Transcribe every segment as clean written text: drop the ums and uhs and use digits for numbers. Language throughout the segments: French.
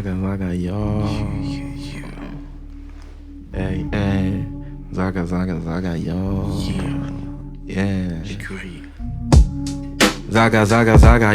Zaga, yo. Hey, hey. Zaga, yo. Yeah. L'écurie. Zaga,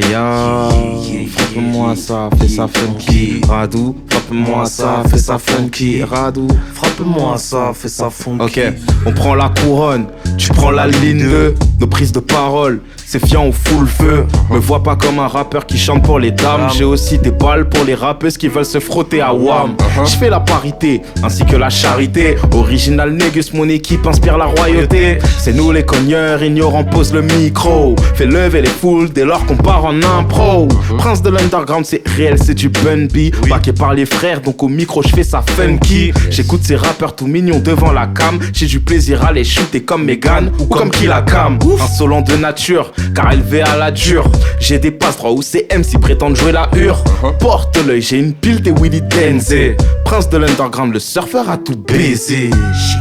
yo. Frappe-moi ça, fais ça funky. Radou, frappe-moi ça, fais ça funky. Radou, Frappe-moi ça, fais ça funky. ok, on prend la couronne, tu prends la ligne 2. Nos prises de parole, c'est fiant, on fout le feu. Me vois pas comme un rappeur qui chante pour les dames. J'ai aussi des balles pour les rappeuses qui veulent se frotter à Wham. Je fais la parité, ainsi que la charité. Original Négus, mon équipe inspire la royauté. C'est nous les cogneurs, ignorants pose le micro. Fais lever les foules dès lors qu'on part en impro. Prince de l'underground, c'est réel, c'est du Bun B. Backé par les frères, donc au micro je fais ça funky. J'écoute ces rappeurs tout mignons devant la cam. J'ai du plaisir à les shooter comme Megan ou comme Killa Cam. Insolent de nature, car élevé à la dure. J'ai des passes droits où ces MC prétendent jouer la hure. Porte l'œil, j'ai une pile des Willy Denzé. Prince de l'underground, le surfeur a tout baisé.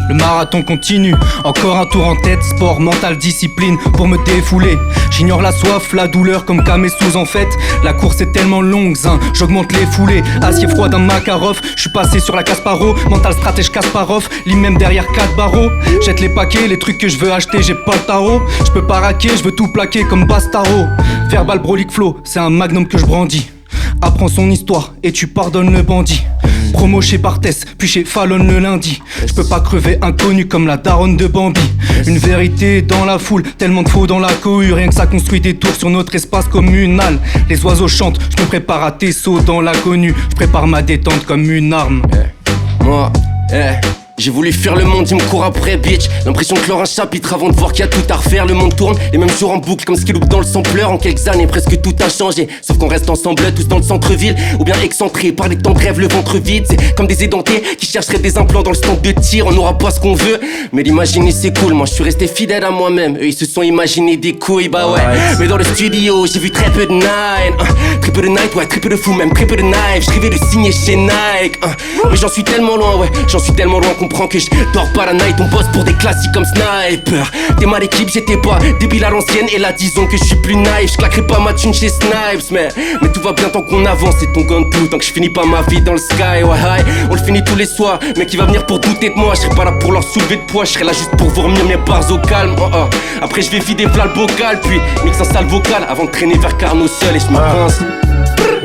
Le marathon continue, encore un tour en tête. Sport, mental, discipline pour me défouler. J'ignore la soif, la douleur comme Kamé sous en fait. La course est tellement longue, zin, j'augmente les foulées. Acier froid d'un Makarov, j'suis passé sur la Kasparov. Mental stratège Kasparov, lit même derrière 4 barreaux. Jette les paquets, les trucs que je veux acheter, j'ai pas le tarot. J'peux pas raquer, j'veux tout plaquer comme Bastaro. Verbal brolic flow, c'est un magnum que je brandis. Apprends son histoire et tu pardonnes le bandit. Promo chez Barthès, puis chez Fallon le lundi. Je peux pas crever inconnu comme la daronne de Bambi. Une vérité dans la foule, tellement de faux dans la cohue. Rien que ça construit des tours sur notre espace communal. Les oiseaux chantent, je me prépare à tes sauts dans l'inconnu. Je prépare ma détente comme une arme. Moi, j'ai voulu fuir le monde, il me court après, bitch. L'impression de clore un chapitre avant de voir qu'il y a tout à refaire. Le monde tourne, les mêmes jours en boucle, comme ce qui loupe dans le sampleur. En quelques années, presque tout a changé. Sauf qu'on reste ensemble, tous dans le centre-ville. Ou bien excentrés par les temps de rêve, le ventre vide. C'est comme des édentés qui chercheraient des implants dans le stand de tir. On n'aura pas ce qu'on veut, mais l'imaginer c'est cool. Moi je suis resté fidèle à moi-même. Eux ils se sont imaginés des couilles, bah ouais. Mais dans le studio, j'ai vu très peu de night. Très peu de night, ouais, très peu de fou, même très peu de knife. Je rêvais de signer chez Nike. Mais j'en suis tellement loin, ouais. J'en suis tellement loin, comprends que je dors pas la night. On bosse pour des classiques comme Sniper. T'es mal équipe, j'étais pas débile à l'ancienne. Et là disons que je suis plus naïf. Je claquerai pas ma thune chez Snipes. Mais tout va bien tant qu'on avance. C'est ton gun tout, tant que je finis pas ma vie dans le sky. Ouais, hi, on le finit tous les soirs. Mais qui va venir pour douter de moi? Je serai pas là pour leur soulever de poids. Je serai là juste pour vomir mes bars au calme. Après je vais vider plat le bocal. Puis mixe un sale vocal avant de traîner vers Carnot seul. Et je m'avance.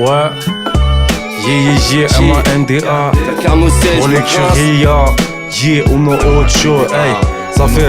Ouais. M-A-N-D-A. Carnot seul, Pour l'écurie, uno ocho, hey. Ça fait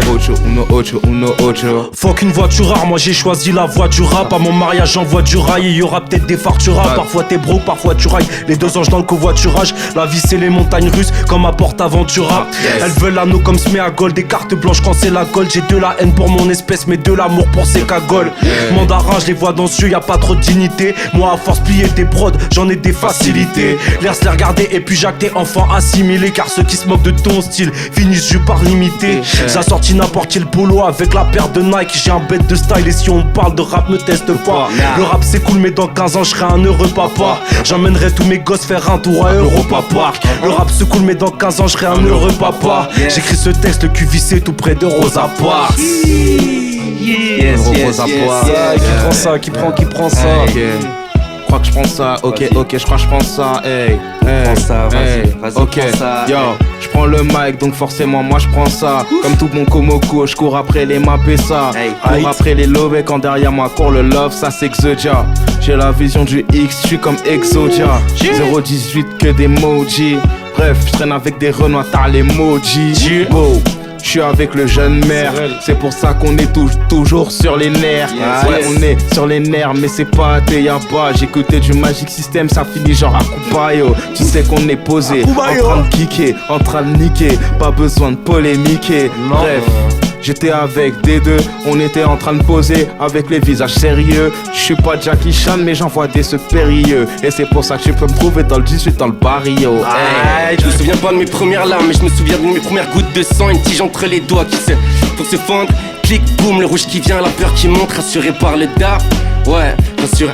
Uno ocho. Fuck une voiture rare, moi j'ai choisi la voie du rap. À mon mariage j'envoie du rail, il y aura peut-être des fards tu rap. Parfois t'es broke, parfois tu railles. Les deux anges dans le covoiturage. La vie c'est les montagnes russes comme à Porte-Aventura. Elles veulent l'anneau comme Smea Gold. Des cartes blanches quand c'est la gold. J'ai de la haine pour mon espèce mais de l'amour pour ces cagoles. Mandarin je les vois dans ce yeux, y'a pas trop de dignité. Moi à force plier des prods, j'en ai des facilités. L'air se les regarder et puis jacter enfant assimilé. Car ceux qui se moquent de ton style finissent juste par limiter. J'ai sorti n'importe quel polo avec la paire de Nike. J'ai un bête de style et si on parle de rap me teste pas. Le rap c'est cool mais dans 15 ans je serai un heureux papa. J'emmènerai tous mes gosses faire un tour à Europa Park. Le rap c'est cool mais dans 15 ans je serai un heureux papa. J'écris ce texte, le cul vissé tout près de Rosa Parks. Rosa Parks. Qui prend ça. Je crois que je prends ça, ok, je crois que je prends ça, hey, Prends ça, vas-y, ok, prends ça, yo, je prends le mic donc forcément moi je prends ça. Comme tout bon Komoko, je cours après les maps et ça. Cours après les lobes quand derrière moi court le love, ça c'est Exodia. J'ai la vision du X, je suis comme Exodia. 018 que des emojis. Bref, je traîne avec des renois, t'as les emojis. Wow. Je suis avec le jeune maire, c'est pour ça qu'on est toujours sur les nerfs. Ouais, on est sur les nerfs, mais c'est pas y'a pas. J'écoutais du Magic System, ça finit genre à Kupayo. Tu sais qu'on est posé, en train de kicker, en train de niquer. Pas besoin de polémiquer. Bref, j'étais avec des deux, on était en train de poser avec les visages sérieux. Je suis pas Jackie Chan, mais j'envoie des ceux périlleux. Et c'est pour ça que tu peux me trouver dans le 18 dans le barrio. Je me souviens pas de mes premières larmes, mais je me souviens de mes premières gouttes de sang. Une tige entre les doigts qui se pour se fendre. clic, boum, le rouge qui vient, la peur qui monte, rassuré par le dard. Ouais, rassuré,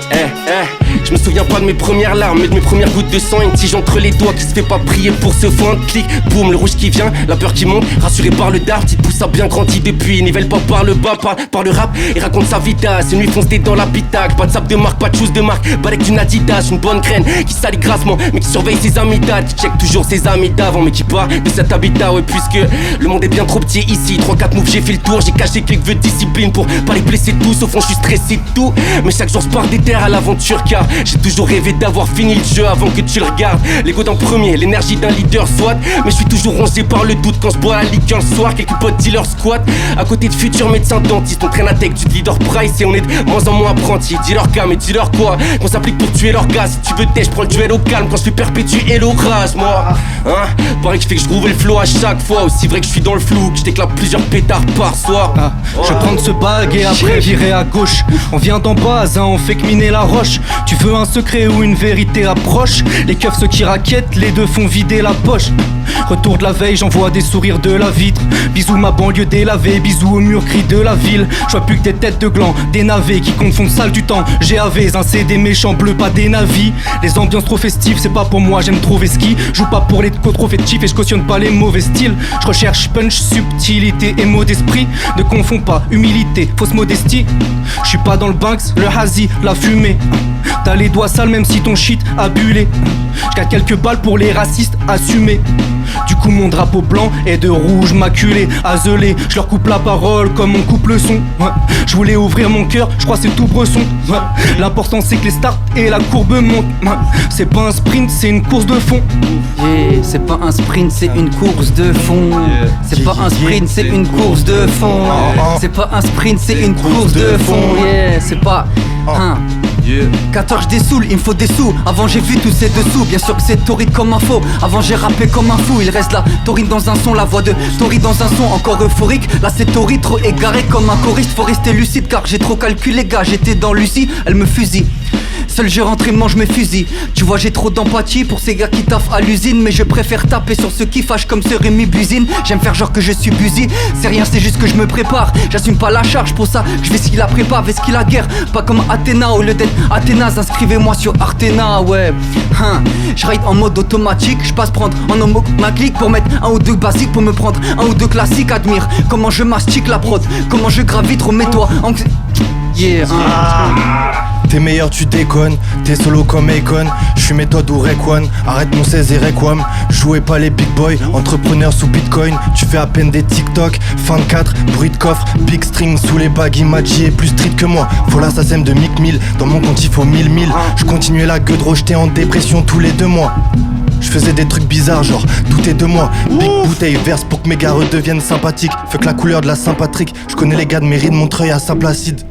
je me souviens pas de mes premières larmes, mais de mes premières gouttes de sang. Une tige entre les doigts qui se fait pas prier pour ce fond. Clic, boum, le rouge qui vient, la peur qui monte, rassuré par le dard. Petite pousse a bien grandi depuis, nivelle pas par le bas, par le rap. Et raconte sa vida, c'est nuit fonce dans l'habitacle. Pas de sable de marque, pas de shoes de marque, balèque d'une Adidas, une bonne graine qui salit grassement, mais qui surveille ses amis d'ad, qui check toujours ses amis d'avant, mais qui part de cet habitat. Ouais, puisque le monde est bien trop petit ici, 3-4 moves j'ai fait le tour, j'ai caché quelques vœux de discipline pour pas les blesser tous. Au fond je suis stressé de tout, mais chaque jour je pars des terres à l'aventure, car j'ai toujours rêvé d'avoir fini le jeu avant que tu le regardes. L'ego d'un premier, l'énergie d'un leader soit, mais je suis toujours rongé par le doute quand je bois la liqueur le soir. Quelques potes dealers squat à côté de futurs médecins dentistes. On traîne à tech du leader price et on est de moins en moins apprentis. Dis-leur cas, mais dis-leur quoi, qu'on s'applique pour tuer leur gars. Si tu veux têche, je prends le duel au calme quand je fais perpétuer l'orage, moi. Hein, pareil que je fais que je groove le flow à chaque fois. Aussi vrai que je suis dans le flou, que je t'éclate plusieurs pétards par soir. Je vais prendre ce bag et après virer à gauche. On vient d'en base, on fait que miner la roche. Tu veux un secret ou une vérité approche? Les keufs ceux qui raquettent, les deux font vider la poche. Retour de la veille, j'envoie des sourires de la vitre. Bisous ma banlieue délavée, bisous au mur cri de la ville. Je vois plus que des têtes de gland, des navets qui confondent sale du temps. GAV, un CD méchant bleu, pas des navis. Les ambiances trop festives, c'est pas pour moi, j'aime trouver ski. Joue pas pour les trop fétifs et je cautionne pas les mauvais styles. Je recherche punch, subtilité et mot d'esprit. Ne confonds pas humilité, fausse modestie. Je suis pas dans le Banks, le hazy, la fumée. T'as les doigts sales même si ton shit a bullé. J'gagne quelques balles pour les racistes assumés. Du coup mon drapeau blanc est de rouge maculé, azelé. Je leur coupe la parole comme on coupe le son. Ouais. Je voulais ouvrir mon cœur, je crois c'est tout bresson. Ouais. L'important c'est que les starts et la courbe montent. Ouais. C'est pas un sprint, c'est une course de fond. Yeah, c'est pas un sprint, c'est une course de fond. C'est pas un sprint, c'est une course de fond. C'est pas un sprint, c'est une course de fond. Yeah, c'est pas un. 14 des souls, il me faut des sous. Avant j'ai vu tous ces dessous. Bien sûr que c'est torride comme un faux. Avant j'ai rappé comme un fou. Il reste la taurine dans un son, la voix de Tori dans un son encore euphorique. Là c'est Tori trop égaré comme un choriste. Faut rester lucide car j'ai trop calculé gars. J'étais dans Lucie, elle me fusille. Seul je rentre et mange mes fusils. Tu vois j'ai trop d'empathie pour ces gars qui taffent à l'usine. Mais je préfère taper sur ceux qui fâchent comme ce Rémi Buzine. J'aime faire genre que je suis busy. C'est rien, c'est juste que je me prépare. J'assume pas la charge pour ça, je vais ski la prépa, vais ski la guerre. Pas comme Athéna, au lieu d'être Athénas, inscrivez-moi sur Artena, ouais. Je ride en mode automatique, je passe prendre en homo ma clique pour mettre un ou deux basiques, pour me prendre un ou deux classiques. Admire comment je mastique la prod, comment je gravite, remets-toi en... Yeah, T'es meilleur, tu déconnes, t'es solo comme Akon. J'suis méthode ou Rayquan, arrête mon 16 et Rayquam. Jouez pas les big boys, entrepreneurs sous bitcoin. Tu fais à peine des TikTok, fin de 4, bruit de coffre, big string sous les bagues. Imagier est plus street que moi, faut l'assassin de Mick Mill. Dans mon compte il faut 1000. Je continuais la gueule, j'étais en dépression tous les 2 mois. Je faisais des trucs bizarres genre tout est de moi. Big bouteille verse pour que mes gars redeviennent sympathiques. Fais que la couleur de la Saint-Patrick. Je connais les gars de mairie de Montreuil à Saint-Placide.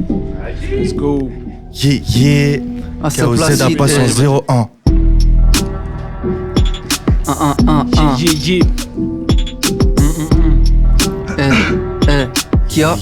Let's go. Yeah. KOZ à Poisson 01. Qui a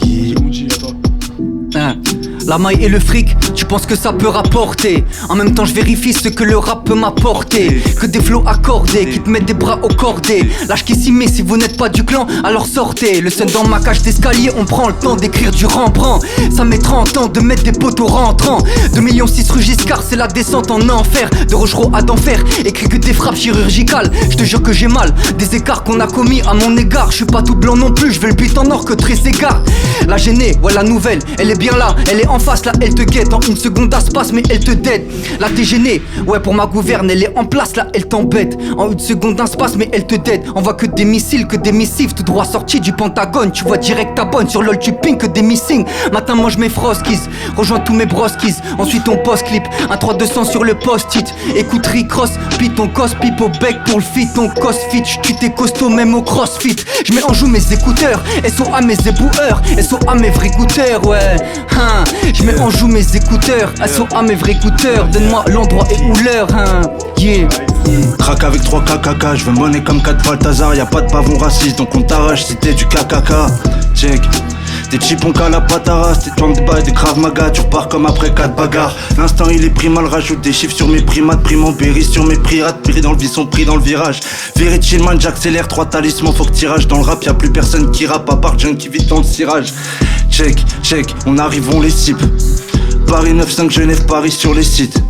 la maille et le fric, tu penses que ça peut rapporter. En même temps je vérifie ce que le rap peut m'apporter. Que des flots accordés, qui te mettent des bras au cordé. Lâche qui s'y met, si vous n'êtes pas du clan, alors sortez. Le seul dans ma cage d'escalier, on prend le temps d'écrire du Rembrandt. Ça met 30 ans de mettre des poteaux rentrants. 2,6 millions rue Giscard, c'est la descente en enfer. De Rochereau à d'enfer, écrit que des frappes chirurgicales. Je te jure que j'ai mal, des écarts qu'on a commis à mon égard. Je suis pas tout blanc non plus, je veux le but en or que très s'égare. La gênée, ouais la nouvelle, elle est bien là, elle est en face, là elle te guette. En une seconde ça se passe mais elle te dead. Là t'es gêné, ouais pour ma gouverne elle est en place, là elle t'embête. En une seconde ça se passe mais elle te dead. On voit que des missiles, que des missives, tout droit sortis du Pentagone. Tu vois direct ta bonne, sur LOL tu ping que des missing. Matin mange mes froskies, rejoins tous mes broskies. Ensuite on post clip, un 3-200 sur le post-it. Écoute Rick Ross, pis ton cos pipe au bec pour le fit. Ton cos fit, tu t'es costaud même au crossfit. Je mets en joue mes écouteurs, SO à mes éboueurs, SO à mes vrais goûteurs, ouais. Je mets en joue mes écouteurs, SO à mes vrais goûteurs. Donne-moi l'endroit et où l'heure, yeah. Craque avec 3 KKK, je veux monnaie comme 4 Balthazar. Y'a pas de pavon raciste donc on t'arrache si t'es du KKK. Check. Des chipons qu'à la patara, t'es dans des bails, des Krav Maga. Tu repars comme après 4 bagarres. L'instant il est primal, rajoute des chiffres sur mes primates. Prime en berry sur mes pirates, pris dans le son pris dans le virage. Very chill man, j'accélère 3 talismans, faut que tirage. Dans le rap y'a plus personne qui rappe à part Junk qui vit dans le cirage. check, on arrive, on les cible. Paris 9-5, Genève, Paris sur les sites.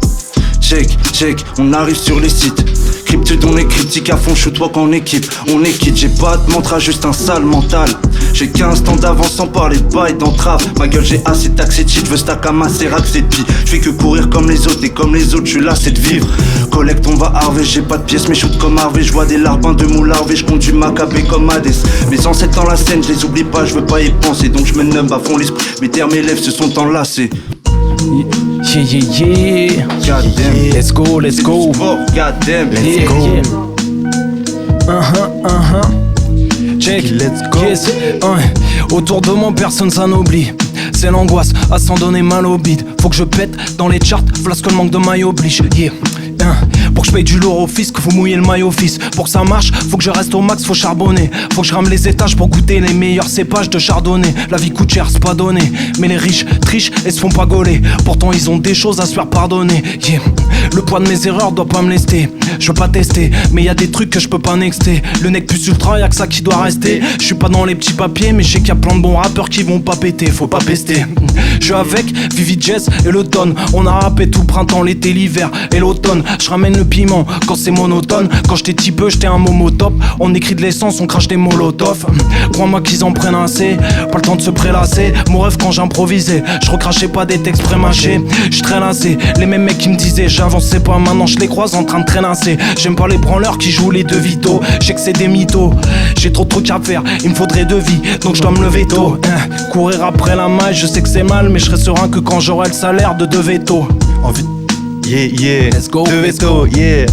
Check, on arrive sur les sites. Cryptude, on est critique à fond, shoot-walk en équipe. On est quitte, j'ai pas de mantra, juste un sale mental. J'ai 15 temps d'avance sans parler de bail d'entrave. Ma gueule, j'ai assez taxé de shit, j'veux stack à ma sérac, c'est de pis. J'fais que courir comme les autres, et comme les autres, j'suis là, c'est de vivre. Collecte, on va Harvey, j'ai pas de pièces, mais shoot comme Harvey. J'vois des larbins de moule Harvey, j'conduis Maccabée comme Hades. Mes ancêtres dans la scène, j'les oublie pas, j'veux pas y penser. Donc j'me numb à fond l'esprit, mes termes et lèvres se sont enlacés. Yeah. God damn. Let's go. Oh, god damn. Let's go. Check, Let's go. yes. Autour de moi personne ça n'oublie. C'est l'angoisse à s'en donner mal au bide. Faut que je pète dans les charts, flasque le manque de maille oblige. Yeah. Pour que je paye du lourd au fisc, faut mouiller le maillot fils. Pour que ça marche, faut que je reste au max, faut charbonner. Faut que je rame les étages pour goûter les meilleurs cépages de chardonnay. La vie coûte cher, c'est pas donné. Mais les riches trichent et se font pas gauler. Pourtant ils ont des choses à se faire pardonner. Yeah. Le poids de mes erreurs doit pas me lester. Je veux pas tester, mais y a des trucs que je peux pas nexter. Le nec plus ultra, y'a que ça qui doit rester. Je suis pas dans les petits papiers, mais je sais qu'il y a plein de bons rappeurs qui vont pas péter. Faut pas pester. Je suis avec Vivi Jazz et le Don. On a rappé tout le printemps, l'été, l'hiver et l'automne. Je ramène le piment quand c'est monotone. Quand j'étais petit peu, j'étais un momo top. On écrit de l'essence, on crache des molotovs. Crois-moi qu'ils en prennent assez. Pas le temps de se prélasser. Mon rêve quand j'improvisais, je recrachais pas des textes prémâchés. J'suis très lassé. Les mêmes mecs qui me disaient j'avançais pas, maintenant je les croise en train de traînasser. J'aime pas les branleurs qui jouent les deux vito. J'sais que c'est des mythos. J'ai trop de trucs à faire, il me faudrait deux vies, donc je dois me lever tôt. Courir après la maille, je sais que c'est mal, mais je serai serein que quand j'aurai le salaire de deux vétos. Envie. Yeah. Let's go. De veto, yeah.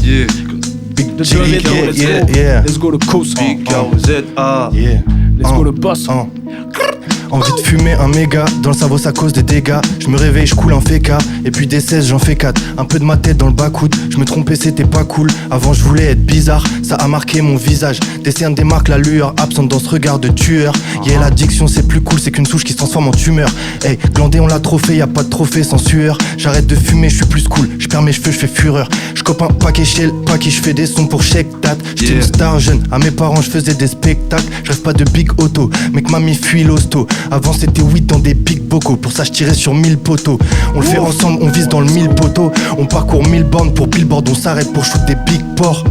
Big Let's Let's go the coast. Big O-Z-A. Yeah. Let's go le boss. Envie de fumer un méga, dans le cerveau ça cause des dégâts. Je me réveille, je coule un féca, et puis des 16 j'en fais 4. Un peu de ma tête dans le bas-coude, je me trompais c'était pas cool. Avant je voulais être bizarre, ça a marqué mon visage. Des cernes démarquent la lueur, absente dans ce regard de tueur. Yeah, l'addiction c'est plus cool, c'est qu'une souche qui se transforme en tumeur. Hey, glandé on l'a trop fait, y'a pas de trophée sans sueur. J'arrête de fumer, je suis plus cool, je perds mes cheveux, je fais fureur. Je cope un paquet shell, paquet je fais des sons pour check tat. J'étais une star jeune, à mes parents je faisais des spectacles. Je rêve pas de big auto, mec mamie fuit l'hosto. Avant c'était 8 dans des big bocaux, pour ça je tirais sur 1000 poteaux. On le fait ensemble, on vise dans le 1000 poteaux. On parcourt 1000 bornes pour billboard, on s'arrête pour shoot des big ports.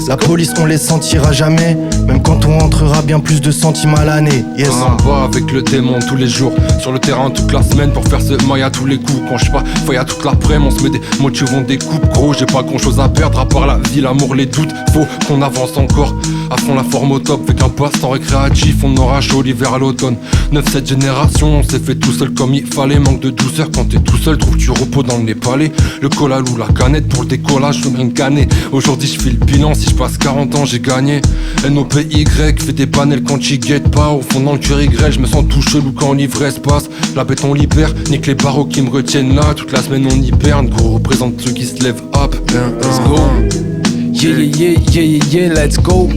La police on les sentira jamais, même quand on entrera bien plus de centimes à l'année. Yes. On va avec le démon tous les jours, sur le terrain toute la semaine pour faire ce maille à tous les coups. Quand je sais pas, faut à toute l'après-midi, on se met des motivons, des coupes. Gros, j'ai pas grand chose à perdre à part la vie, l'amour, les doutes. Faut qu'on avance encore, à fond la forme au top. Avec un passe-temps récréatif, on aura chaud l'hiver à l'automne. 9-7 générations, on s'est fait tout seul comme il fallait. Manque de douceur quand t'es tout seul, trouves du repos dans le népalais. Le cola ou la canette pour le décollage, je une canette. Aujourd'hui je fais le bilan, si je passe 40 ans j'ai gagné. NOPY, fait des panels quand j'y guette pas. Au fond dans le cœur Y, je me sens tout chelou quand l'ivresse passe. La bête on libère, nique les barreaux qui me retiennent là. Toute la semaine on hiberne, gros représente ceux qui se lèvent up. Let's go. Yeah, let's go.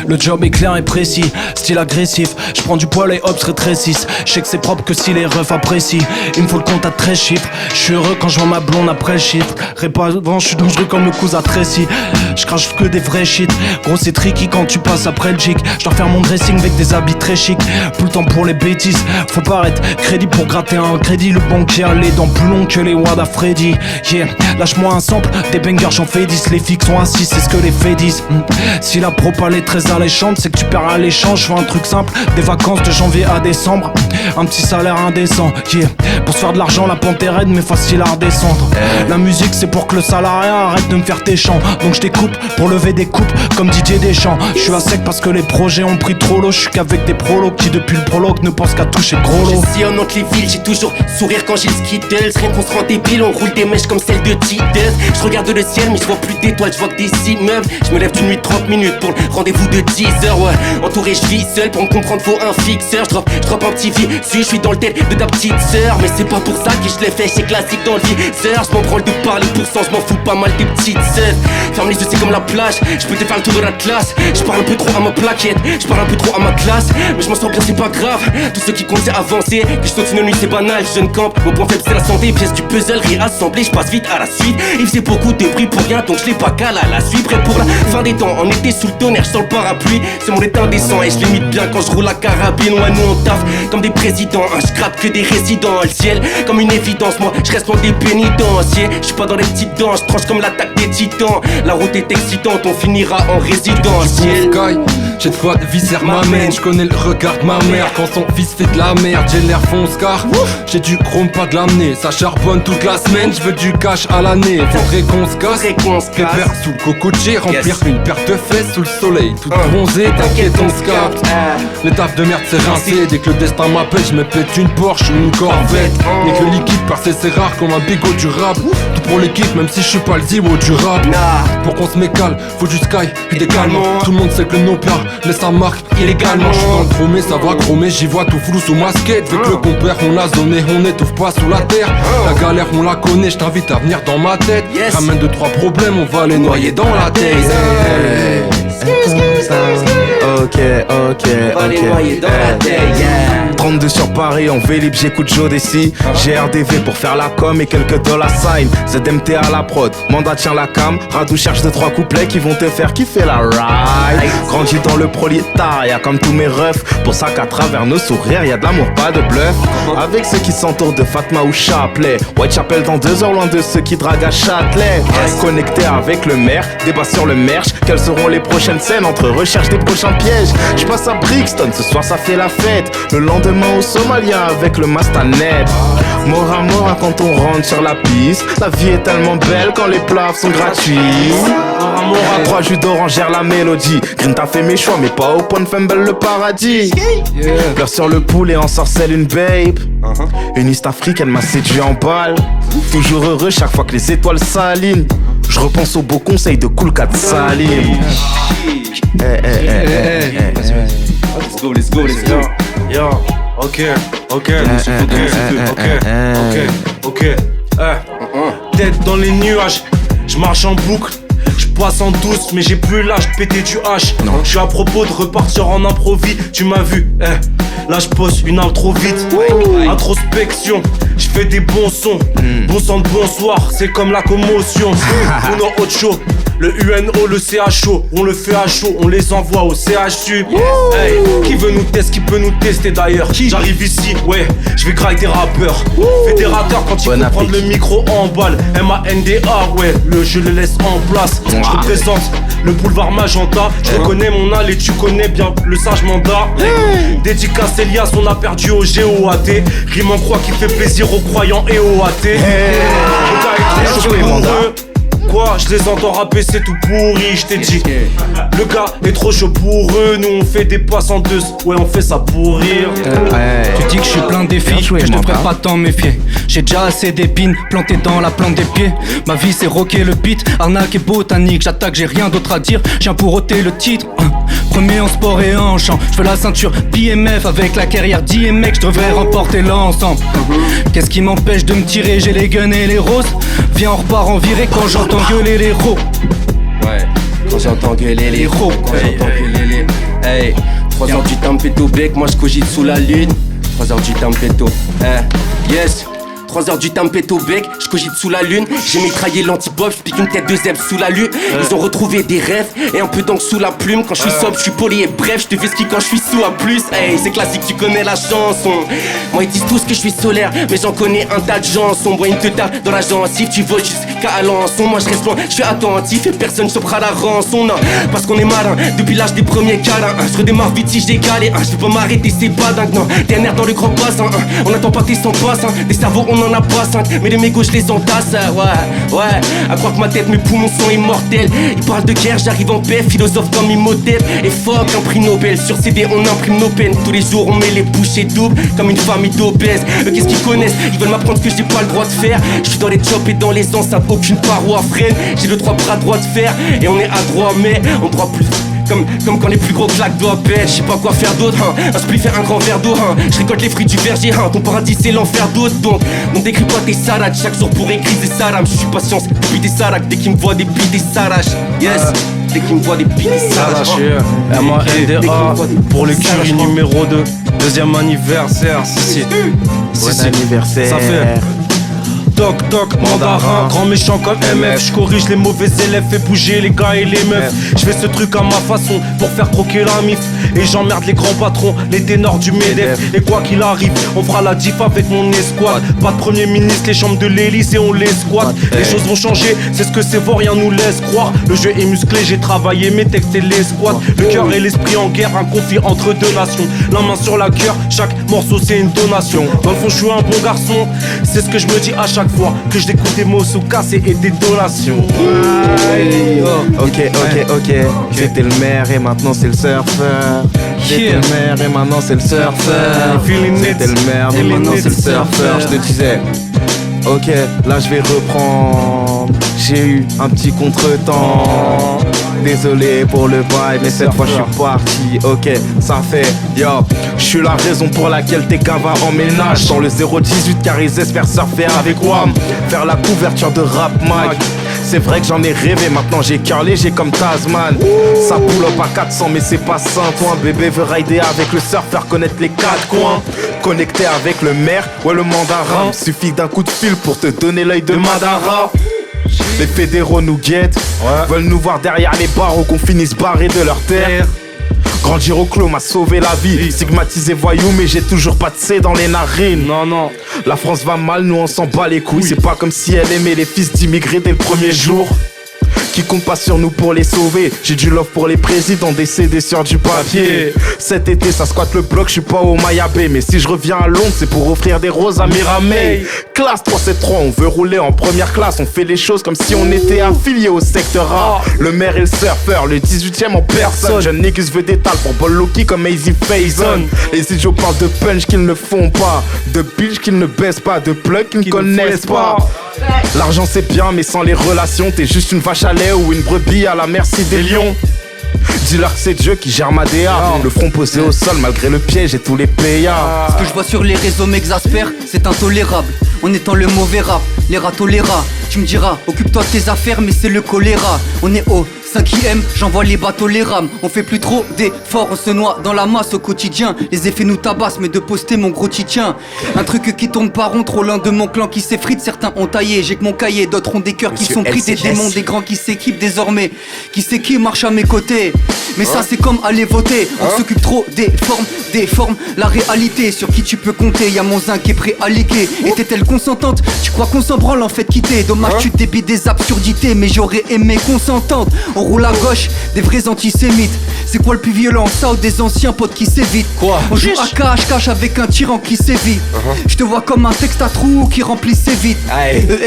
Le job est clair et précis, style agressif. Je prends du poil et hop, se rétrécissent. Je sais que c'est propre que si les refs apprécient. Il me faut le compte à 13 chiffres. Je suis heureux quand je vois ma blonde après le chiffre. Réparant, je suis dangereux comme le cousin Tracy. Je crache que des vrais shit. Gros c'est tricky quand tu passes après le jig. Je dois faire mon dressing avec des habits très chics. Plus le temps pour les bêtises. Faut pas arrêter crédit pour gratter un crédit. Le banquier a les dents plus longues que les Wada Freddy. Yeah, lâche-moi un sample, des bangers j'en fais 10. Les filles sont assis, c'est ce que les faits disent. Si la propale est très alléchante, c'est que tu perds à l'échange. Je veux un truc simple, des vacances de janvier à décembre. Un petit salaire indécent, yeah. Pour se faire de l'argent, la pente est raide mais facile à redescendre. La musique c'est pour que le salariat arrête de me faire tes chants. Donc je découpe pour lever des coupes comme Didier Deschamps. Je suis à sec parce que les projets ont pris trop l'eau. Je suis qu'avec des prolos qui depuis le prologue ne pensent qu'à toucher gros lot. Je sillonne entre les villes, j'ai toujours sourire quand j'ai le skittles. Rien qu'on se rend débile, on roule des mèches comme celle de Titus. Je regarde le ciel mais je vois plus d'étoiles, je vois que des immeubles. Je me lève d'une nuit de 30 minutes pour le rendez-vous de 10h, ouais. Entouré, je vis seul, pour me comprendre faut un fixeur. Je drop un petit visu, je suis dans le tête de ta petite sœur. Mais c'est pas pour ça que je l'ai fait, c'est classique dans le viseur. Je m'en branle de parler pour cent, je m'en fous pas mal des petites sœurs. Ferme les yeux, c'est comme la plage, je peux te faire le tour de la classe. Je parle un peu trop à ma plaquette, je parle un peu trop à ma classe. Mais je m'en sors bien, c'est pas grave, tout ce qui compte c'est avancer. Que je saute une nuit c'est banal, je ne campe. Mon point faible c'est la santé, pièce du puzzle réassemblée. Je passe vite à la suite, il faisait beaucoup de bruit pour rien, donc je l'ai pas calé à la suite. Prêt pour la fin des temps, en été sous le tonnerre, je sens le parapluie. C'est mon état indécent et je limite bien quand je roule la carabine. Ouais, nous on taffe comme des présidents, je gratte que des résidents. Le ciel comme une évidence, moi je reste loin des pénitenciers. Je suis pas dans les petites dents, je tranche comme l'attaque des titans. La route est excitante, on finira en résidentiel. J'ai de quoi de viscère ma main, je connais le regard de ma mère quand son fils fait de la merde. J'ai l'air fonce car j'ai du chrome pas de l'amener. Ça charbonne toute la semaine, je veux du cash à l'année. Faudrait qu'on se casse, pépère sous le cocotier. Remplir une paire de fesses sous le soleil. Toute bronzée, t'inquiète on se capte. Les tafs de merde c'est rincé. Dès que le destin m'appelle, je me pète une Porsche ou une Corvette. Et que le liquide percé c'est rare comme un bigot durable. Tout pour l'équipe même si je suis pas le zéro du rap. Pour qu'on se mécale, faut du sky, puis des calmes. Tout le monde sait que le no-plat laisse sa marque illégalement. J'suis dans le chromé, ça va chromer, j'y vois tout flou sous ma skate. Avec le compère, on a zoné, on n'étouffe pas sous la terre. La galère, on la connaît, je t'invite à venir dans ma tête. Ramène 2-3 problèmes, on va les noyer dans la tête. Ok. On va les noyer dans la tête, 32 sur Paris, en Vélib, j'écoute Joe Desi. J'ai RDV pour faire la com et quelques dollars sign. ZMT à la prod, Manda tient la cam. Radou cherche 2-3 couplets qui vont te faire kiffer la ride. Grandi dans le prolétariat comme tous mes refs. Pour ça qu'à travers nos sourires, y'a de l'amour, pas de bluff. Avec ceux qui s'entourent de Fatma ou Chapelet. Whitechapel dans 2 heures, loin de ceux qui draguent à Châtelet. Connecté avec le maire, débat sur le merch. Quelles seront les prochaines scènes entre recherche des prochains pièges? J'passe à Brixton, ce soir ça fait la fête. Le lendemain au Somalien avec le Mastanet. Mora quand on rentre sur la piste. La vie est tellement belle quand les plats sont gratuits. Mora 3 jus d'orange gère la mélodie. Green t'as fait mes choix mais pas au point de fumble le paradis. Pleure sur le pool et ensorcelle une babe. Une East africaine m'a séduit en balle. Toujours heureux chaque fois que les étoiles s'alignent. Je repense aux beaux conseils de Cool Cat Salim. Let's go. Yo, ok. Tête dans les nuages, je marche en boucle. Je passe en douce, mais j'ai plus l'âge de péter du H. Je suis à propos de repartir en improvis. Tu m'as vu, là je pose une intro vite. Introspection, je fais des bons sons. Bon sang de bonsoir, c'est comme la commotion. On a autre chose. Le UNO, le CHO, on le fait à chaud, on les envoie au CHU. Hey, qui veut nous tester, qui peut nous tester d'ailleurs? J'arrive ici, ouais, je vais grailler des rappeurs. Fédérateur quand il faut prendre le micro en balle. MANDA, ouais, je le laisse en place. Je représente le boulevard Magenta. Je reconnais mon allée, tu connais bien le sage mandat. Dédicace Elias, on a perdu au GOAT. Rime en croix qui fait plaisir aux croyants et aux athées. Le gars est trop chaud pour eux. Quoi, je les entends rapper, c'est tout pourri, je t'ai dit. Le gars est trop chaud pour eux, nous on fait des passes en deux. Ouais, on fait ça pour rire. Tu dis que je suis plein de défis, que je devrais pas t'en méfier. J'ai déjà assez d'épines plantées dans la plante des pieds. Ma vie c'est rocker le beat, arnaque et botanique. J'attaque, j'ai rien d'autre à dire, je viens pour ôter le titre. Premier en sport et en chant, je veux la ceinture BMF avec la carrière d'IMX, je devrais remporter l'ensemble. Qu'est-ce qui m'empêche de me tirer, j'ai les guns et les roses. Viens on repart en virée quand j'entends gueuler les héros. Ouais, quand j'entends gueuler les héros. Hey, 3 heures du Tampéto bec, moi je cogite sous la lune. 3 heures du Tampéto, yes. 3 heures du Tampéto bec, je cogite sous la lune. J'ai mitraillé l'anti-bob, je pique une tête de zèbre sous la lune. Ils ont retrouvé des rêves et un peu d'encre sous la plume. Quand je suis sobre, je suis poli et bref, je te fais ski quand je suis sous à plus. Hey, c'est classique, tu connais la chanson. Moi ils disent tous que je suis solaire, mais j'en connais un tas de gens. Sombre une te tape dans la gencive, tu voles jusqu'à Alençon. Moi je reste loin, je suis attentif et personne chopera la rançon. Non, parce qu'on est malin, depuis l'âge des premiers câlins. Je redémarre vite si j'ai calé, je peux pas m'arrêter, c'est pas dingue. Non, TNR dans le grand bassin, on attend pas tes 100 passes. Des cerveaux on en a pas 5, mais les mégots je les entasse. Ouais, à croire que ma tête, mes poumons sont immortels. Ils parlent de guerre, j'arrive en paix, philosophe comme Imhotep. Et fuck un prix Nobel, sur CD on imprime nos peines. Tous les jours on met les bouchées doubles, comme une famille d'obèses. Qu'est-ce qu'ils connaissent? Ils veulent m'apprendre ce que j'ai pas le droit de faire. Je suis dans les jobs et dans les enceintes, aucune paroi freine. J'ai le 3 bras droit de fer, et on est à droit mais on droit plus Comme quand les plus gros claques doivent pète. Je sais pas quoi faire d'autre, hein. Un spliff faire un grand verre d'eau, hein. Je récolte les fruits du verger, hein. Ton paradis c'est l'enfer d'autres. Donc décris pas tes salades. Chaque jour pour écrire des salades. Je suis patience depuis des salades. Dès qu'ils me voient des bites et s'arrachent. Yes. Dès qu'ils me voient des bites et s'arrachent. MANDA pour le curry numéro 2. Deuxième anniversaire, si. Bon anniversaire. Ça fait toc toc, mandarin, grand méchant comme MF. Je corrige les mauvais élèves, fais bouger les gars et les meufs. Je fais ce truc à ma façon pour faire croquer la mif. Et j'emmerde les grands patrons, les ténors du MEDEF. Et quoi qu'il arrive, on fera la diff avec mon escouade. Pas de premier ministre, les chambres de l'Élysée on les squatte. Les choses vont changer, c'est ce que c'est voir, rien nous laisse croire. Le jeu est musclé, j'ai travaillé mes textes et les squats. Le cœur et l'esprit en guerre, un conflit entre deux nations. La main sur la cœur, chaque morceau c'est une donation. Dans le fond je suis un bon garçon, c'est ce que je me dis à chaque fois que je découte des mots sous cassés et des donations. Ok. J'étais le maire et maintenant c'est le surfeur. J'étais le maire et maintenant c'est le surfeur. J'étais le maire mais maintenant c'est le surfeur. Je te disais, ok, là je vais reprendre. J'ai eu un petit contretemps. Désolé pour le bail, mais cette fois je suis parti. Ok, ça fait, yo. Je suis la raison pour laquelle tes gars va emménage dans le 018 car ils espèrent surfer avec WAM. Faire la couverture de Rap Mag. C'est vrai que j'en ai rêvé, maintenant j'ai cœur léger comme Tasman. Ça pull up à 400 mais c'est pas sain. Toi un bébé veut rider avec le surfeur, connaître les quatre coins. Connecté avec le maire, ouais le mandarin. Suffit d'un coup de fil pour te donner l'œil de Madara. Les fédéraux nous guettent, veulent nous voir derrière les barreaux, qu'on finisse barrés de leur terre. Grand Giroclo m'a sauvé la vie, stigmatisé voyou mais j'ai toujours pas de C dans les narines. Non, la France va mal, nous on s'en bat les couilles. C'est pas comme si elle aimait les fils d'immigrés dès le premier jour. Qui compte pas sur nous pour les sauver. J'ai du love pour les présidents décédés sur du papier. Cet été ça squatte le bloc, je suis pas au Mayabé. Mais si je reviens à Londres c'est pour offrir des roses à Miramay. Classe 373, on veut rouler en première classe. On fait les choses comme si on était affilié au secteur A. Le maire et le surfeur, le 18ème en personne. Jeune niggas veut des tales pour ball low-key comme Easy Faison. Les idiots parlent de punch qu'ils ne font pas, de bitch qu'ils ne baissent pas, de plug qu'ils ne connaissent pas. L'argent c'est bien mais sans les relations t'es juste une vache à lait ou une brebis à la merci des lions. Dis-leur que c'est Dieu qui gère ma DA. Le front posé au sol malgré le piège et tous les payas. Ce que je vois sur les réseaux m'exaspère, c'est intolérable. On est dans le mauvais rap, les rats toléra. Tu me diras, occupe-toi de tes affaires mais c'est le choléra. On est au 5ème, j'envoie les bateaux, les rames. On fait plus trop d'efforts, on se noie dans la masse au quotidien. Les effets nous tabassent, mais de poster mon gros titien. Un truc qui tourne pas rond, trop loin de mon clan qui s'effrite. Certains ont taillé, j'ai que mon cahier, d'autres ont des cœurs qui sont pris. Des démons, des grands qui s'équipent désormais. Qui c'est qui marche à mes côtés. Mais ça c'est comme aller voter. On s'occupe trop des formes, la réalité. Sur qui tu peux compter, y'a mon zinc qui est prêt à liquer. Était-elle consentante? Tu crois qu'on s'en branle en fait quitter. Dommage tu débites des absurdités, mais j'aurais aimé consentante. On roule à gauche, des vrais antisémites. C'est quoi le plus violent, ça ou des anciens potes qui s'évitent? Quoi? On joue à cache-cache avec un tyran qui sévit. Je te vois comme un texte à trous qui remplissait vite.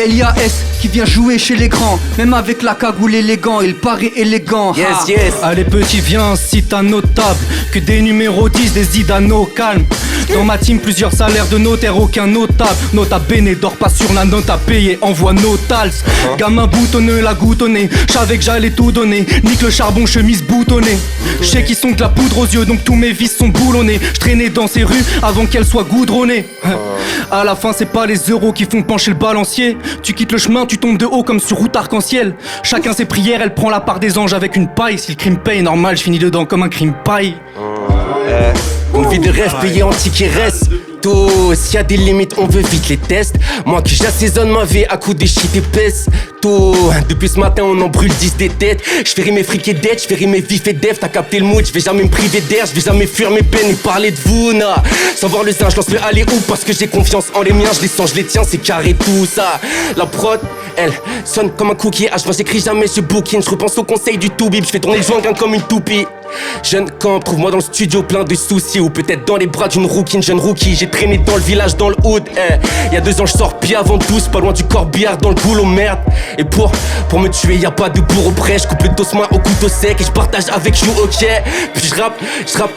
Elias qui vient jouer chez les grands. Même avec la cagoule élégant, il paraît élégant. Yes. Allez petit viens, cite un notable. Que des numéros 10, des Zidano calme. Dans ma team plusieurs salaires de notaire, aucun notable. Nota bene, dors pas sur la note à payer, envoie notals. Gamin boutonneux, la goutte au nez. J'savais que j'allais tout donner. Nique le charbon, chemise boutonnée. J'sais qu'ils sont de la poudre aux yeux, donc tous mes vices sont boulonnés. J'traînais dans ces rues avant qu'elles soient goudronnées. À la fin c'est pas les euros qui font pencher le balancier. Tu quittes le chemin, tu tombes de haut comme sur route arc-en-ciel. Chacun ses prières, elle prend la part des anges avec une paille. Si le crime paye, normal, je finis dedans comme un crime paille. Une vie de rêve payée en ticket reste. S'il y a des limites, on veut vite les tests. Moi que j'assaisonne ma vie à coups de shit épaisse. Depuis ce matin, on en brûle 10 des têtes. J'fais rimer fric et dette, j'fais rimer vif et def. T'as capté le mood, j'vais jamais me priver d'air. J'vais jamais fuir mes peines et parler de vous, nah. Sans voir le singe, j'lance le aller où parce que j'ai confiance en les miens. Je les sens, je les tiens, c'est carré tout ça. La prod, elle sonne comme un cookie. H20, j'écris jamais, je booking. J'repense au conseil du tout-bib, j'fais tourner le joint comme une toupie. Jeune camp, trouve-moi dans le studio plein de soucis. Ou peut-être dans les bras d'une rookie, jeune rookie. J'ai traîné dans le village, dans le hood, Y'a 2 ans je sors bien avant tous, pas loin du corbillard dans le boulot, merde. Et pour me tuer y'a pas de bourreau près. J'coupe le dos main au couteau sec et j'partage avec you, ok. Puis j'rappe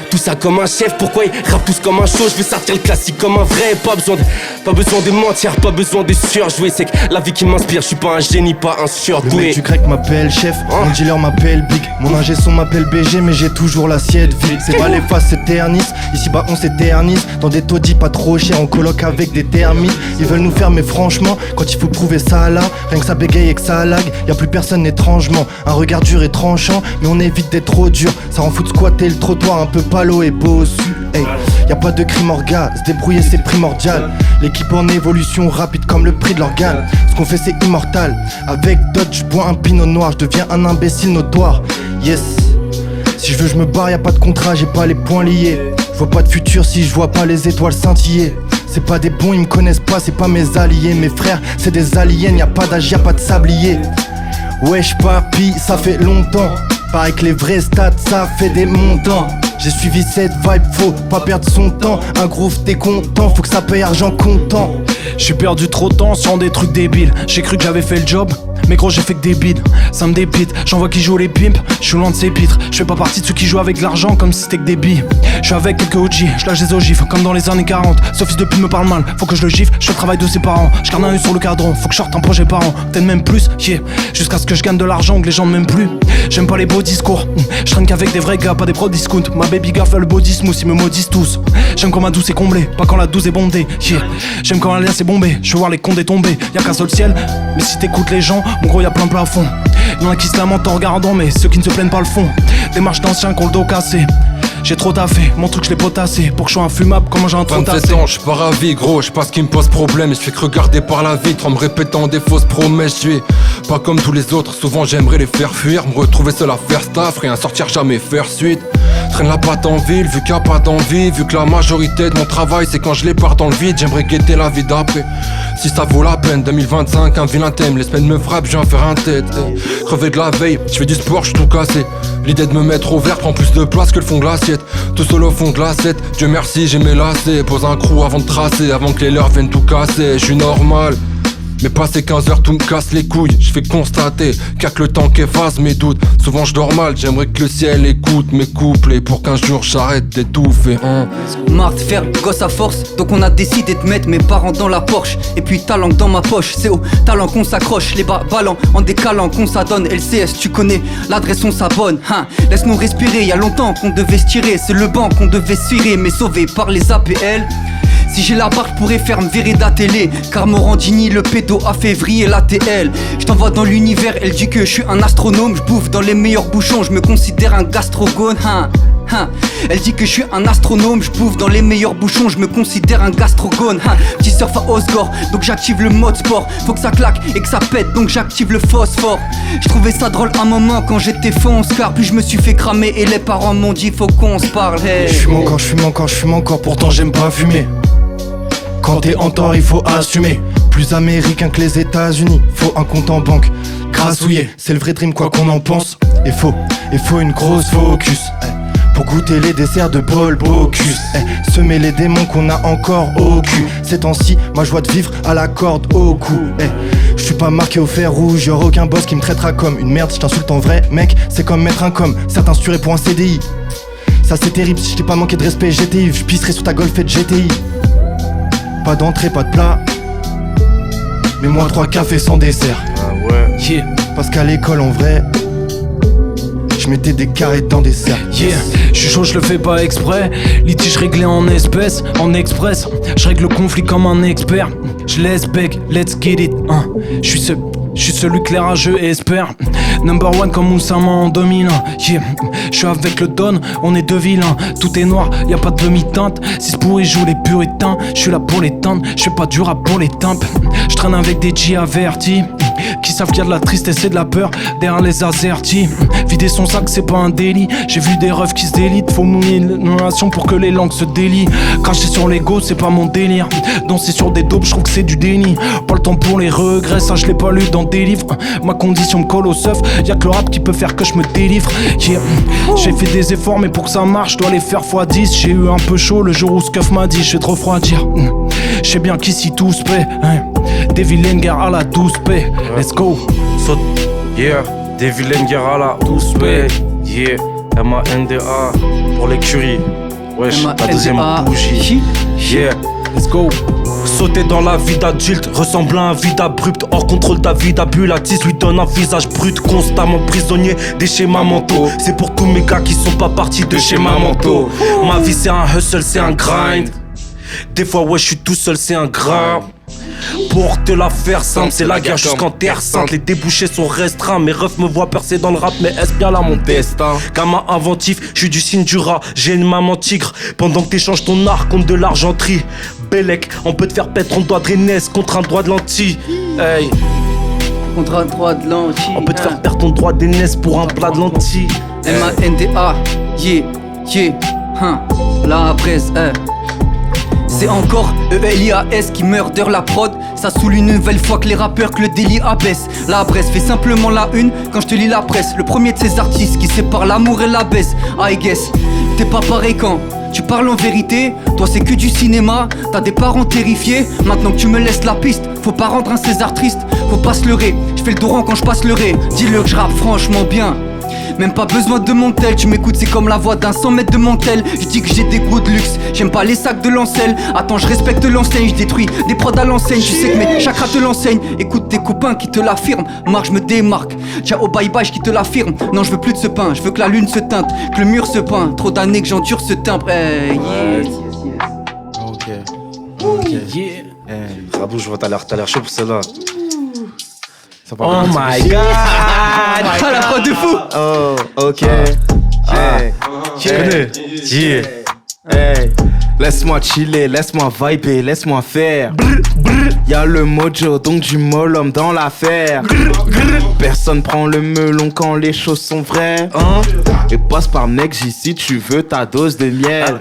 tout ça comme un chef. Pourquoi ils rappent tous comme un show? J'veux sortir le classique comme un vrai. Pas besoin Pas besoin de mentir, pas besoin de surjouer. C'est que la vie qui m'inspire, je suis pas un génie, pas un Le surdoué. mec du grec m'appelle chef, mon dealer m'appelle Big. Mon ingé son m'appelle BG, mais j'ai toujours l'assiette vide. C'est pas les faces s'éternisent, ici bas on s'éternise. Dans des taudis pas trop chers, on coloc avec des termites. Ils veulent nous faire, mais franchement, quand il faut prouver ça là, rien que ça bégaye et que ça lag, y'a plus personne étrangement. Un regard dur et tranchant, mais on évite d'être trop dur. Ça rend fou de squatter le trottoir un peu palo et bossu. Hey, y'a pas de crime orga, se débrouiller c'est primordial. L'équipe en évolution rapide comme le prix de l'organe. Ce qu'on fait c'est immortal. Avec Dodge, je bois un pinot noir, je deviens un imbécile notoire. Yes. Si je veux je me barre, y'a pas de contrat, j'ai pas les poings liés. Je vois pas de futur si je vois pas les étoiles scintiller. C'est pas des bons, ils me connaissent pas, c'est pas mes alliés. Mes frères, c'est des aliens, y'a pas d'âge, y'a pas de sablier. Wesh papi, ça fait longtemps. Pareil que les vrais stats, ça fait des montants. J'ai suivi cette vibe, faut pas perdre son temps. Un groove t'es content, faut que ça paye argent comptant. J'ai perdu trop de temps sur des trucs débiles. J'ai cru que j'avais fait le job, mais gros j'ai fait que des bides. Ça me dépite, j'en vois qui jouent les pimps. Je suis loin de ces pitres, je fais pas partie de ceux qui jouent avec de l'argent comme si c'était que des billes. Je suis avec quelques OG, je lâche des ogifs comme dans les années 40. Ce fils de pute me parle mal, faut que je le gifle. Je fais le travail de ses parents, je garde un œil sur le cadran. Faut que je sorte un projet par an, peut-être même plus, yeah. Jusqu'à ce que je gagne de l'argent, que les gens ne m'aiment plus. J'aime pas les beaux discours, je traîne qu'avec des vrais gars, pas des pro discount. Ma baby gaffe le body smooth, ils me maudissent tous. J'aime quand ma douce est comblée, pas quand la douce est bondée, yeah. J'aime quand la liasse est bombée, je veux voir les condés tomber. Y'a qu'un seul ciel, mais si t'écoutes les gens, mon gros y'a plein plafond. Y'en a qui se lamentent en regardant, mais ceux qui ne se plaignent pas le font. Des marches d'anciens qui ont le dos cassé. J'ai trop taffé, mon truc je l'ai potassé. Pour que je sois infumable, comment j'ai un trop tassé. 27 ans, j'suis pas ravi gros, j'sais pas ce qui me pose problème. Et j'fais que regarder par la vitre en me répétant des fausses promesses. J'suis pas comme tous les autres, souvent j'aimerais les faire fuir. Me retrouver seul à faire staff, rien sortir jamais faire suite. Traîne la patte en ville, vu qu'il y a pas d'envie. Vu que la majorité de mon travail c'est quand je les pars dans le vide. J'aimerais guetter la vie d'après, si ça vaut la peine. 2025, un vilain thème, les semaines me frappent, je viens faire un tête. Crevé de la veille, je fais du sport, j'suis tout cassé. L'idée de me mettre au vert prend plus de place que le fond de l'assiette. Tout seul au fond de l'assiette, Dieu merci j'ai mes lacets. Pose un crew avant de tracer, avant que les leurs viennent tout casser. Je suis normal, mais passé 15 heures tout me casse les couilles. Je fais constater qu'il y a que le temps qui efface mes doutes. Souvent je dors mal, j'aimerais que le ciel écoute mes couplets. Pour qu'un jour j'arrête d'étouffer. Marre de faire gosse à force, donc on a décidé de mettre mes parents dans la Porsche. Et puis ta langue dans ma poche, c'est au talent qu'on s'accroche. Les bas ballants en décalant qu'on s'adonne. LCS tu connais, l'adresse on s'abonne, hein. Laisse-nous respirer, y'a longtemps qu'on devait se tirer. C'est le banc qu'on devait cirer, mais sauvé par les APL. Si j'ai la barre, je pourrais faire me virer de la télé. Car Morandini, le pédo à février, l'ATL. Je t'envoie dans l'univers, elle dit que je suis un astronome. Je bouffe dans les meilleurs bouchons, je me considère un gastrogone, hein. Elle dit que je suis un astronome, je bouffe dans les meilleurs bouchons, je me considère un gastrogone, hein. Petit surf à Osgore, donc j'active le mode sport. Faut que ça claque et que ça pète, donc j'active le phosphore. Je trouvais ça drôle un moment quand j'étais fonce, car puis je me suis fait cramer et les parents m'ont dit faut qu'on se parle, hey. Je fume encore, pourtant j'aime pas fumer. Quand t'es en tort, il faut assumer. Plus américain que les États-Unis, faut un compte en banque. Grassouillé, c'est le vrai dream quoi qu'on en pense. Et faut une grosse focus, pour goûter les desserts de Paul Bocuse, semer les démons qu'on a encore au cul. Ces temps-ci, ma joie de vivre à la corde au cou. Je suis pas marqué au fer rouge, y'aura aucun boss qui me traitera comme une merde. Si t'insulte en vrai, mec, c'est comme mettre un com. Certains se tueraient pour un CDI. Ça c'est terrible, si je t'ai pas manqué de respect, GTI. Je pisserai sur ta Golf et GTI. Pas d'entrée, pas de plat. Mais moi 3 cafés sans dessert. Ah ouais, yeah. Parce qu'à l'école en vrai, je mettais des carrés dans des cercles. Yeah, je suis chaud, je le fais pas exprès. Litige réglé en espèces, en express. Je règle le conflit comme un expert. Je laisse bec, let's get it, hein. Je suis celui clairageux et espère. Number one comme Oussama en 2001, yeah. Je suis avec le Don, on est deux vilains. Tout est noir, y'a pas de demi-teinte. Si c'est pour y jouer les puritains, je suis là pour les teindre. Je fais pas du rap pour les timpes. Je traîne avec des G avertis qui savent qu'il y a de la tristesse et de la peur derrière les azertis. Vider son sac c'est pas un délit. J'ai vu des refs qui se délitent. Faut mouiller une relation pour que les langues se délient. Cracher sur l'ego c'est pas mon délire. Danser sur des dopes je trouve que c'est du déni. Pas le temps pour les regrets, ça je l'ai pas lu dans des livres. Ma condition me colle au seuf. Y'a que le rap qui peut faire que je me délivre, yeah. J'ai fait des efforts mais pour que ça marche je dois les faire x10. J'ai eu un peu chaud le jour où Scuff m'a dit je vais te refroidir. Je sais bien qu'ici tout se paie, hein. Des vilaines guerres à la 12 paix. Let's go. Saute, yeah. Des vilaines guerres à la 12 paix, yeah. MANDA pour l'écurie. Wesh, la deuxième bougie. Yeah. let's go. Sauter dans la vie d'adulte ressemble à un vide abrupt. Hors contrôle David Abulatis lui donne un visage brut. Constamment prisonnier des schémas mentaux. C'est pour tous mes gars qui sont pas partis de schémas mentaux. Ma vie c'est un hustle, c'est un grind. Des fois ouais je suis tout seul, c'est un grave. Pour te la faire simple, c'est la guerre jusqu'en terre sainte. Les débouchés sont restreints, mes refs me voient percer dans le rap. Mais est-ce bien là mon destin? Gamin inventif, je suis du signe du rat. J'ai une maman tigre, pendant que t'échanges ton art contre de l'argenterie. Bellec, on peut te faire pète ton doigt de Rennes contre un doigt de lentille. Hey. Contre un droit de lentille. On peut te faire perdre ton droit d'aînesse pour un plat de lentilles. M-A-N-D-A, yeah, la braise, C'est encore E-L-I-A-S qui meurt la prod. Ça saoule une nouvelle fois que les rappeurs que le délit abaisse. La Bresse fait simplement la une quand je te lis la presse. Le premier de ces artistes qui sépare l'amour et la baisse. I guess, t'es pas pareil quand tu parles en vérité. Toi c'est que du cinéma, t'as des parents terrifiés. Maintenant que tu me laisses la piste, faut pas rendre un César triste. Faut pas se leurrer, je fais le dos rond quand je passe le ré. Dis-le que je rappe franchement bien. Même pas besoin de mon tel, tu m'écoutes c'est comme la voix d'un 100 mètres de mantel. Je dis que j'ai des goûts de luxe, j'aime pas les sacs de Lancel. Attends je respecte l'enseigne, je détruis des prods à l'enseigne. Tu sais que mes chakras te l'enseignent, écoute tes copains qui te l'affirment. Marche me démarque, tiens au bye bye qui te l'affirme. Non je veux plus de ce pain, je veux que la lune se teinte, que le mur se peint. Trop d'années que j'endure ce timbre, Ok, yeah. Radou, je vois t'as l'air chaud pour celle-là. Oh my god. Ah la prod de fou. Oh, ok. Tu connais? Yeah. Hey. Laisse-moi chiller, laisse-moi vibrer, laisse-moi faire. Y'a le mojo, donc du molhomme dans l'affaire. Personne prend le melon quand les choses sont vraies. Et passe par Next si tu veux ta dose de miel.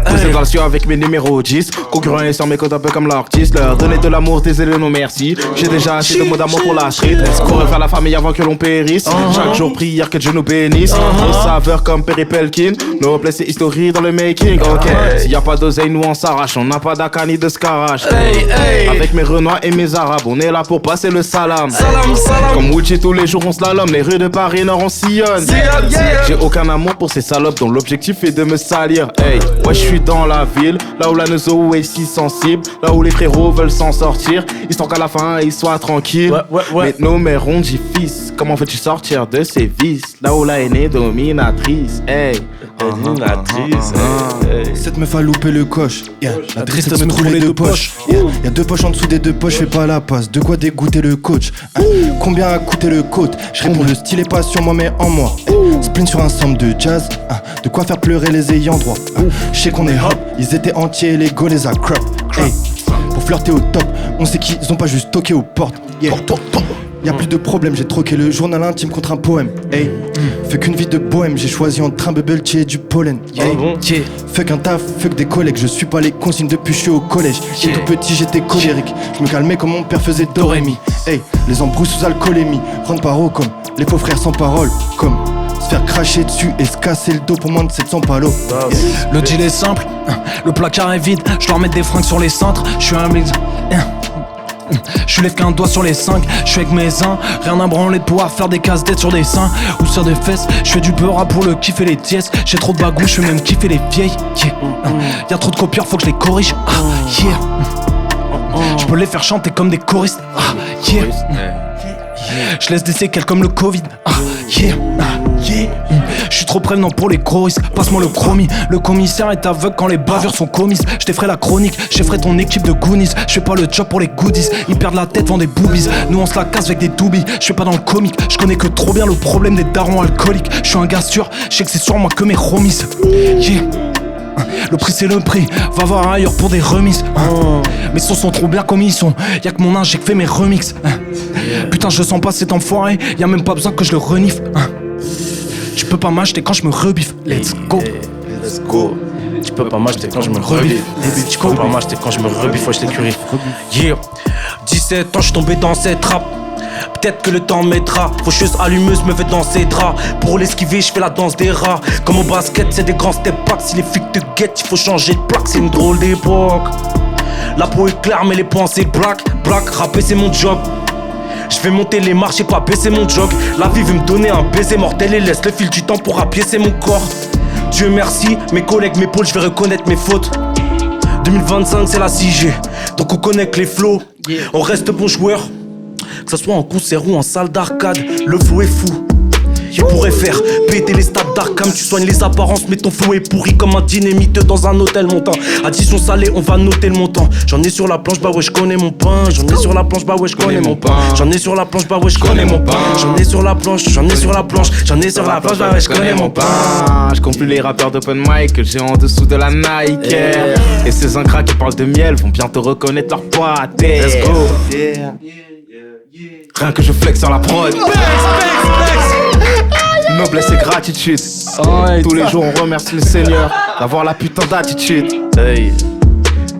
Posé dans le ciel avec mes numéros 10. Concurrents et sans mes codes un peu comme l'artiste. Leur donner de l'amour, désolé non merci. J'ai déjà assez de mots d'amour pour la street. Courir vers la famille avant que l'on périsse. Chaque jour prière que Dieu nous bénisse. Nos saveurs comme Perry Pelkin. Nos replays c'est history dans le making. Ok, s'il y a pas d'oseille nous on s'arrache. On n'a pas d'aka ni de scarache. Avec mes Renois et mes Arabes, on est là pour passer le salam. Comme Wuchi tous les jours on slalom. Les rues de Paris Nord on sillonne. J'ai aucun amour pour ces salopes dont l'objectif est de me salir. Hey, ouais je suis dans la ville, là où la Neuzo est si sensible, là où les frérots veulent s'en sortir, histoire qu'à la fin ils soient tranquilles. Mais nos mères ont dit fils, comment veux-tu sortir de ces vices, là où la haine est dominatrice. Hey, Cette meuf a loupé le coche, la tristesse me trouve les deux poches. Y'a deux poches en dessous des deux poches, fais pas la passe. De quoi dégoûter le coach. Combien a coûté le côte? Je réponds le style est pas sur moi mais en moi. Spleen sur un sample de jazz, de quoi faire pleurer les ayants droit. Je sais qu'on est hop, ils étaient entiers les go les a crop. Pour flirter au top, on sait qu'ils ont pas juste toqué aux portes. Y'a plus de problème, j'ai troqué le journal intime contre un poème. Fait qu'une vie de bohème, j'ai choisi entre un bubble tea et du pollen. Fuck un taf, fuck des collègues, je suis pas les consignes depuis je suis au collège. J'ai tout petit, j'étais colérique, je me calmais comme mon père faisait Dorémi. Les embrouilles sous alcoolémie, rentre par eau comme les faux frères sans parole. Comme se faire cracher dessus et se casser le dos pour moins de 700 palos. Le deal est simple, le placard est vide, je leur mets des fringues sur les cintres, je suis un mix. Je lève qu'un doigt sur les 5, je suis avec mes uns. Rien à branler de pouvoir faire des casse-têtes sur des seins ou sur des fesses. Je fais du beurre pour le kiffer les tiesses. J'ai trop de bagou, je fais même kiffer les vieilles. Y'a trop de copieurs, faut que je les corrige. Je peux les faire chanter comme des choristes. Je laisse des séquelles comme le Covid. Je suis trop prévenant pour les gros risques. Passe-moi le chromie. Le commissaire est aveugle quand les bavures sont commises. Je t'ai ferai la chronique, je ferai ton équipe de Goonies. Je fais pas le job pour les goodies. Ils perdent la tête, vendent des boobies. Nous on se la casse avec des doobies. Je fais pas dans le comique, je connais que trop bien le problème des darons alcooliques. Je suis un gars sûr, je sais que c'est sur moi que mes homies. Le prix c'est le prix, va voir ailleurs pour des remises. Mes sons sont trop bien comme ils sont. Y'a que mon âge, j'ai que fait mes remixes. Putain je sens pas cet enfoiré, y'a même pas besoin que je le renifle. Tu peux pas m'acheter quand je me rebiffe. Let's go. Let's go. Tu peux pas m'acheter quand je me rebiffe. Tu peux pas m'acheter quand je me rebiffe, faut que je t'écurie. 17 ans, je suis tombé dans cette trappe. Peut-être que le temps m'aidera. Faucheuse allumeuse me fait danser draps. Pour l'esquiver, je fais la danse des rats. Comme au basket, c'est des grands step backs. Si les flics te guettent, il faut changer de plaque. C'est une drôle d'époque. La peau est claire, mais les pensées black. Black, rapper c'est mon job. Je vais monter les marches et pas baisser mon jog. La vie veut me donner un baiser mortel et laisse le fil du temps pour apaiser mon corps. Dieu merci, mes collègues m'épaulent, je vais reconnaître mes fautes. 2025 c'est la 6G. Donc on connecte les flows, on reste bon joueur. Que ça soit en concert ou en salle d'arcade, le flow est fou. Il pourrait faire péter les stades d'Arkham. Tu soignes les apparences mais ton flow est pourri comme un dynamiteux dans un hôtel montant. Addition salée, on va noter le montant. J'en ai sur la planche, bah ouais je connais mon pain. J'en ai sur la planche, bah ouais je connais mon pain. J'en ai sur la planche, bah ouais je connais mon pain. J'en ai sur la planche, j'en ai sur la planche. J'en ai sur la planche, bah ouais je connais mon pain. Je compte plus les rappeurs d'open mic que j'ai en dessous de la Nike. Et ces incrats qui parlent de miel vont bientôt reconnaître leur pote. Let's go. Rien que je flex sur la prod. Noblesse et gratitude. Tous les jours on remercie le Seigneur d'avoir la putain d'attitude. Hey.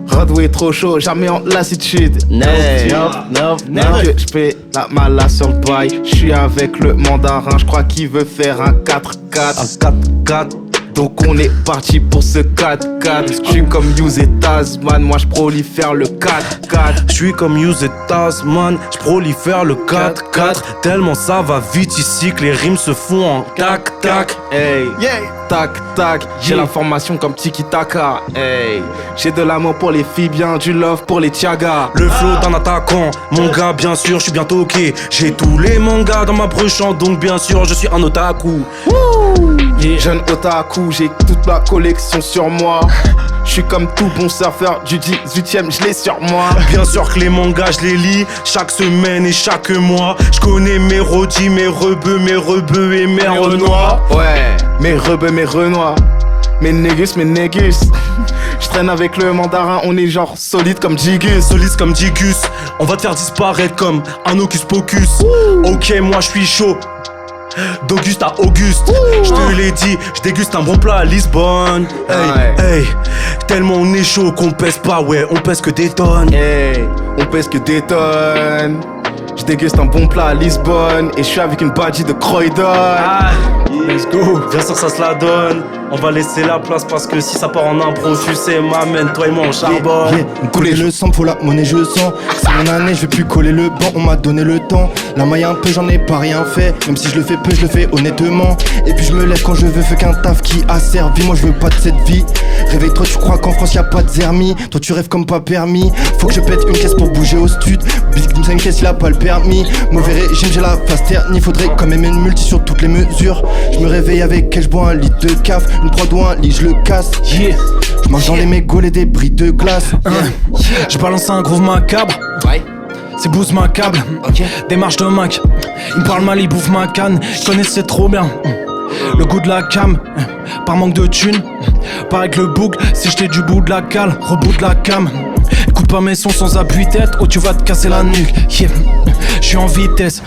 Rodway est trop chaud, jamais en lassitude. Hey. Je fais la mala sur le bail. J'suis avec le mandarin, j'crois qu'il veut faire un 4-4. Un 4-4. Donc on est parti pour ce 4-4. J'suis comme Hughes et Tasman, moi j'prolifère le 4-4. J'suis comme Hughes et Tasman, j'prolifère le 4-4. Tellement ça va vite ici que les rimes se font en tac-tac. Hey, tac tac, j'ai l'information comme Tiki Taka. Hey, j'ai de l'amour pour les filles, bien du love pour les Tiaga. Le flow d'un attaquant, mon gars bien sûr, j'suis bien toqué. J'ai tous les mangas dans ma broche, donc bien sûr je suis un otaku. Jeune otaku, j'ai toute ma collection sur moi. J'suis comme tout bon surfeur du 18ème, j'l'ai sur moi. Bien sûr que les mangas je les lis chaque semaine et chaque mois. J'connais mes rodis, mes rebeux et mes renois. Ouais, mes rebeux, mes renois. Mes négus. J'traîne avec le mandarin, on est genre solide comme Jigus. Solide comme Jigus, on va te faire disparaître comme un hocus pocus. Ok, moi j'suis chaud. D'Auguste à Auguste, je te l'ai dit, je déguste un bon plat à Lisbonne. Hey, tellement on est chaud qu'on pèse pas, ouais, on pèse que des tonnes. Hey, on pèse que des tonnes. Je déguste un bon plat à Lisbonne et je suis avec une badgie de Croydon. Let's go. Bien sûr ça se la donne. On va laisser la place parce que si ça part en impro, tu sais, m'amène, toi et moi on charbonne. Couler le sang, faut la monnaie, je sens. C'est mon année, je vais plus coller le banc, on m'a donné le temps. La maille un peu, j'en ai pas rien fait. Même si je le fais peu, je le fais honnêtement. Et puis je me lève quand je veux, fais qu'un taf qui a servi. Moi je veux pas de cette vie. Réveille-toi, tu crois qu'en France y'a pas de zermie. Toi tu rêves comme pas permis. Faut que je pète une caisse pour bouger au stud. Big Dim, c'est une caisse, il a pas le permis. Mauvais régime, j'ai la face ternie. Faudrait quand même une multi sur toutes les mesures. Je me réveille avec elle, je bois un litre de caf. Une prod ou un lit, je le casse. Je mange dans les mégots les débris de glace. Je balance un groove macabre. C'est Boost ma câble. Démarche de Mac. Il me parle mal, il bouffe ma canne. Il connaissait trop bien le goût de la cam. Par manque de thunes. Pareil que le boug, si j'étais du bout de la cale, rebout de la cam. Écoute pas mes sons sans appui tête, oh tu vas te casser la nuque. J'suis en vitesse.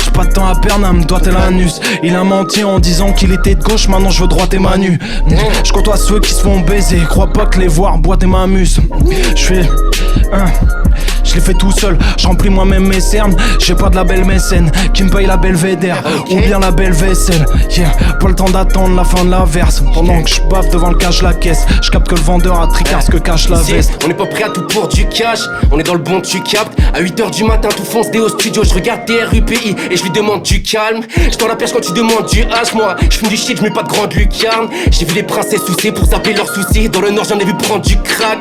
J'ai pas de temps à perdre, me doigter l'anus. Il a menti en disant qu'il était de gauche, maintenant je veux droite et manu. J'courtois ceux qui se font baiser, crois pas que les voir boiter m'amuse. J'fais je l'ai fait tout seul, je remplis moi-même mes cernes. J'ai pas de la belle mécène qui me paye la belvédère ou bien la belle vaisselle. Pas le temps d'attendre la fin de la verse. Pendant que je baffe devant le cache la caisse, je capte que le vendeur a tricard ce que cache la veste. On est pas prêt à tout pour du cash, on est dans le bon tu captes. À 8h du matin tout fonce dès au studio, je regarde TRUPI et je lui demande du calme. Je tends la perche quand tu demandes du H, moi je fume du shit, je mets pas de grande lucarne. J'ai vu les princesses soucier pour zapper leurs soucis. Dans le nord j'en ai vu prendre du crack.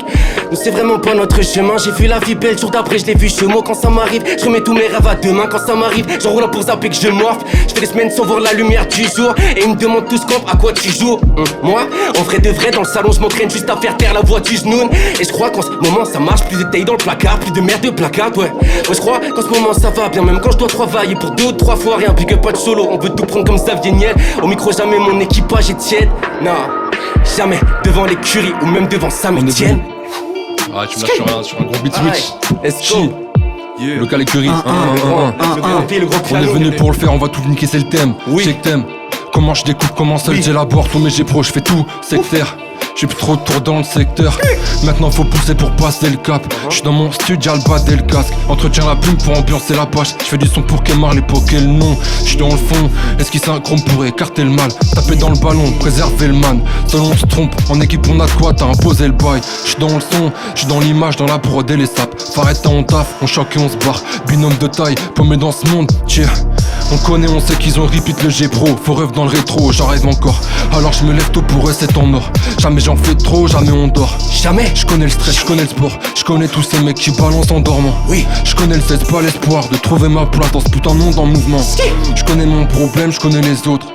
Nous c'est vraiment pas notre chemin, j'ai vu la vie belle, jour d'après je l'ai vu chemo. Quand ça m'arrive, je remets tous mes rêves à demain. Quand ça m'arrive, j'enroule pour zapper que je morfe. Je fais des semaines sans voir la lumière du jour et ils me demandent tous à quoi tu joues. Moi, en vrai de vrai, dans le salon je m'entraîne juste à faire taire la voix du genoun. Et je crois qu'en ce moment ça marche, plus de taille dans le placard, plus de merde de placard, ouais. Je crois qu'en ce moment ça va bien, même quand je dois travailler pour 2 ou 3 fois rien. Puis que pas de solo, on veut tout prendre comme Xavier Niel. Au micro jamais mon équipage est tiède. Non, jamais devant l'écurie ou même devant Saint-Étienne. Ah, tu me lâches sur un gros beat switch. Let's go. Local écurie, on est venu pour le faire, on va tout niquer, c'est le thème. J'ai que t'aimes. Comment je découpe, comment seul j'élabore tous mes G-Pro, je fais tout, sectaire. J'suis plus trop de tour dans le secteur. Maintenant faut pousser pour passer le cap. J'suis dans mon studio, le bas et le casque. Entretiens la plume pour ambiancer la page. J'fais du son pour qu'elle marre l'époque et le nom. J'suis dans le fond, est-ce qu'il synchrone pour écarter le mal? Taper dans le ballon, préserver le man. Seul on se trompe, en équipe on a de quoi, t'as imposé le bail. J'suis dans le son, j'suis dans l'image, dans la prod et les sapes. Faretta on taf, on choque et on se barre. Binôme de taille, paumé dans ce monde, tiens. On connaît, on sait qu'ils ont repeat le G-Pro. Faut rêve dans le rétro, j'en rêve encore. Alors je me lève tôt pour eux, c'est en or. Jamais j'en fais trop, jamais on dort. Jamais. Je connais le stress, je connais le sport. Je connais tous ces mecs qui balancent en dormant. Oui. Je connais le 16, pas l'espoir de trouver ma place dans ce putain de monde en mouvement. Je connais mon problème, je connais les autres.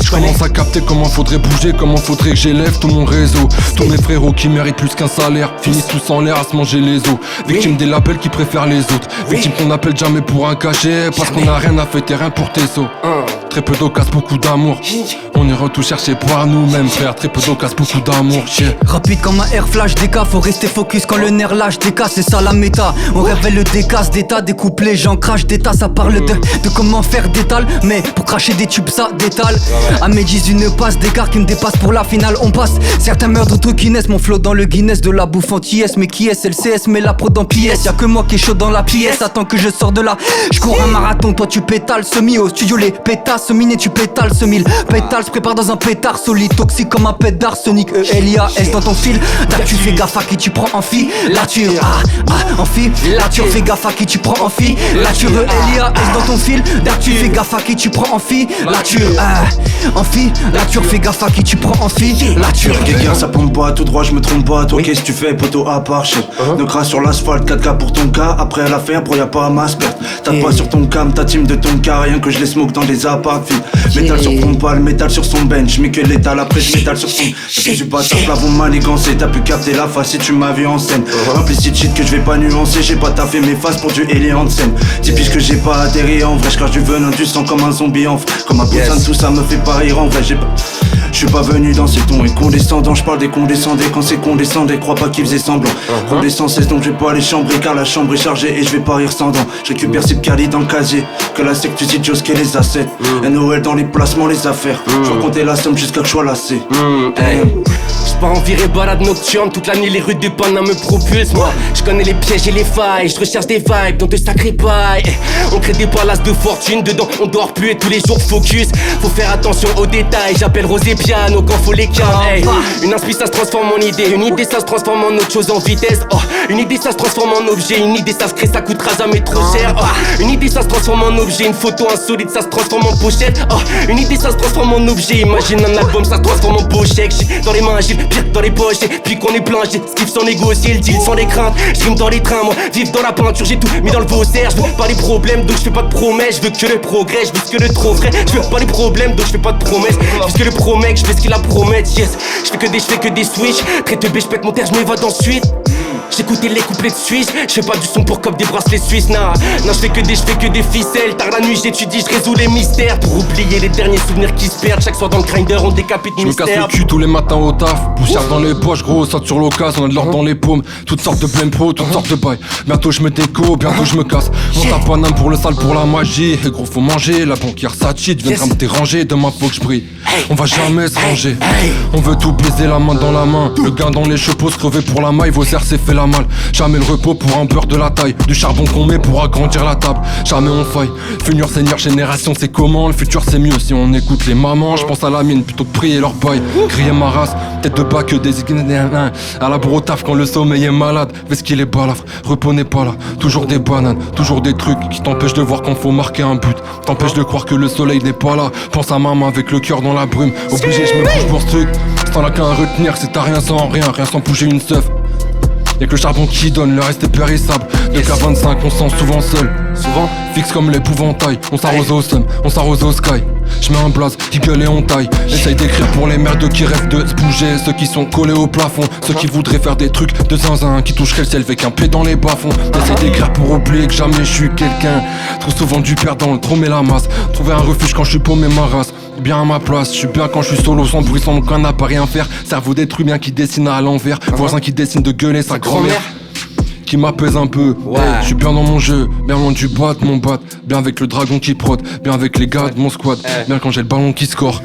Je commence à capter comment faudrait bouger, comment faudrait que j'élève tout mon réseau. Tous mes frérots qui méritent plus qu'un salaire finissent tous en l'air à se manger les os. Victimes des labels qui préfèrent les autres. Victimes qu'on appelle jamais pour un cachet. Parce qu'on a rien à fêter, rien pour tes os. Très peu d'eau casse beaucoup d'amour. On ira tout chercher par nous-mêmes, frère. Très peu d'eau casse beaucoup d'amour. Rapide comme un air flash DK, faut rester focus quand le nerf lâche DK, c'est ça la méta. On révèle le décasse d'état, découpe les gens, crache d'état. Ça parle de comment faire d'étal, mais pour cracher des tubes ça détale. À mes 10 une passe d'écart qui me dépasse pour la finale on passe. Certains meurent d'autres qui naissent, mon flow dans le Guinness de la bouffe anti-S. Mais qui est LCS, mais la pro dans PS. Y'a que moi qui est chaud dans la pièce, attends que je sors de là. Je cours un marathon, toi tu pétales semi au studio les pétasses miné, tu pétales ce mille. Pétales se prépare dans un pétard solide, toxique comme un pet d'arsenic. ELIAS dans ton fil, là tu fais gaffe à qui tu prends en fille. Là tu en fille, là tu fais gaffe à qui tu prends en fille. Là tu ELIAS dans ton fil, là tu fais gaffe à qui tu prends en fille. Là tu en fille, là tu fais gaffe à qui tu prends en fille. Là tu Quelqu'un ça pompe pas tout droit, je me trompe pas. Toi qu'est-ce que tu fais poteau à part chef. Ne crasse sur l'asphalte, 4K pour ton cas. Après l'affaire, bro y'a pas à masse perte. T'as pas sur ton cam, ta team de ton cas. Rien que je les smoke dans des apparts vite. Métal sur frontale, métal sur son bench. Mais que l'étal après je métal sur son. Je suis pas ta plafond manigancé. T'as pu capter la face si tu m'as vu en scène. Implicite shit que je vais pas nuancer. J'ai pas taffé mes faces pour du alien de scène. Typique que j'ai pas atterri en vrai. Je crache du venin, du sang comme un zombie en vrai. Comme un putain tout ça me fait pas rire en vrai. Je suis pas venu dans ces tons et condescendants. Je parle des condescendés quand c'est condescendé. Crois pas qu'ils faisaient semblant. Condescendance donc je vais pas aller chambrer car la chambre est chargée et je vais pas rire sans dents. Je récupère ces Cali dans le casier. Que la secte usine Joss qui les assets. NOL dans les placements, les affaires. Je vais compter la somme jusqu'à que je sois lassé. J'pars en virée balade nocturne, toute la nuit les rues de Panama me propulsent. Moi, je connais les pièges et les failles, je recherche des vibes dans de sacrés bails. On crée des palaces de fortune, dedans on dort plus et tous les jours focus. Faut faire attention aux détails, j'appelle Rosé Piano quand faut les calmer. Une inspi ça se transforme en idée, une idée ça se transforme en autre chose en vitesse. Une idée ça se transforme en objet, une idée ça se crée, ça coûtera jamais trop cher. Une idée ça se transforme en objet, une photo insolite ça se transforme en pochette. Une idée ça se transforme en objet, imagine un album ça se transforme en beau chèque. Dans les mains j'ai pire dans les poches, puis qu'on est plein, j'ai skiff sans négocier, le deal sans les craintes. J'rime dans les trains, moi, vivre dans la peinture, j'ai tout mis dans le vaussaire. Je veux pas les problèmes, donc je fais pas de promesses. Je veux que le progrès, je veux que le trop vrai. Je veux pas les problèmes, donc je fais pas de promesses. Je fais que le promet, je fais ce qu'il a promet, yes. Je fais que des switch, traite B, je pète mon terre, je m'évade ensuite. J'écoutais les couplets de Suisse, je fais pas du son pour cop des bracelets suisses, nah. Non, je fais que des ficelles. Tard la nuit, j'étudie, je résous les mystères. Pour oublier les derniers souvenirs qui se perdent. Chaque soir dans le grinder, on décapite Je me casse le cul tous les matins au taf. Poussière dans les poches, gros, saute sur l'occasion. On a de l'or dans les paumes, toutes sortes de blême pro, toutes sortes de bails. Bientôt je me déco, bientôt je me casse. On tape un âme pour le sale, pour la magie. Et gros, faut manger, la banquière Sachi viendra me déranger. Demain faut que je brille, on va jamais se ranger. On veut tout baiser la main dans la main. Le gain dans les chevaux, se crever pour la maille. Vos airs c'est fait la malle. Jamais le repos pour un beurre de la taille. Du charbon qu'on met pour agrandir la table. Jamais on faille. Futur seigneur génération c'est comment. Le futur c'est mieux si on écoute les mamans. Je pense à la mine plutôt que prier leur paille. Crier ma race, tête de bas que des à la bourre au taf quand le sommeil est malade. Vest qu'il est balafre, repos n'est pas là. Toujours des bananes, toujours des trucs qui t'empêchent de voir quand faut marquer un but. T'empêchent de croire que le soleil n'est pas là. Pense à maman avec le cœur dans la brume. Obligé je me bouge pour ce truc. T'en as qu'à retenir, c'est t'as rien sans rien. Rien sans bouger une seuf. Y'a que le charbon qui donne, le reste est périssable. De qu'à 25 on se sent souvent seul. Souvent fixe comme l'épouvantail. On s'arrose au sun, on s'arrose au sky. J'mets un blaze, qui gueule et on taille. Essaye d'écrire pour les merdes qui rêvent de se bouger. Ceux qui sont collés au plafond. Ceux qui voudraient faire des trucs de zinzin. Qui toucheraient le ciel avec un pied dans les bas-fonds. Essaye d'écrire pour oublier que jamais je suis quelqu'un. Trop souvent du perdant, le trop met la masse. Trouver un refuge quand je suis paumé ma race. Bien à ma place, je suis bien quand je suis solo, sans bruit, sans mon canapé, rien faire. Cerveau détruit, bien qui dessine à l'envers. Voisin qui dessine de gueuler sa grand-mère. Qui m'apaise un peu, je suis bien dans mon jeu, bien loin du bat, mon bat. Bien avec le dragon qui prod, bien avec les gars de mon squad. Bien quand j'ai le ballon qui score.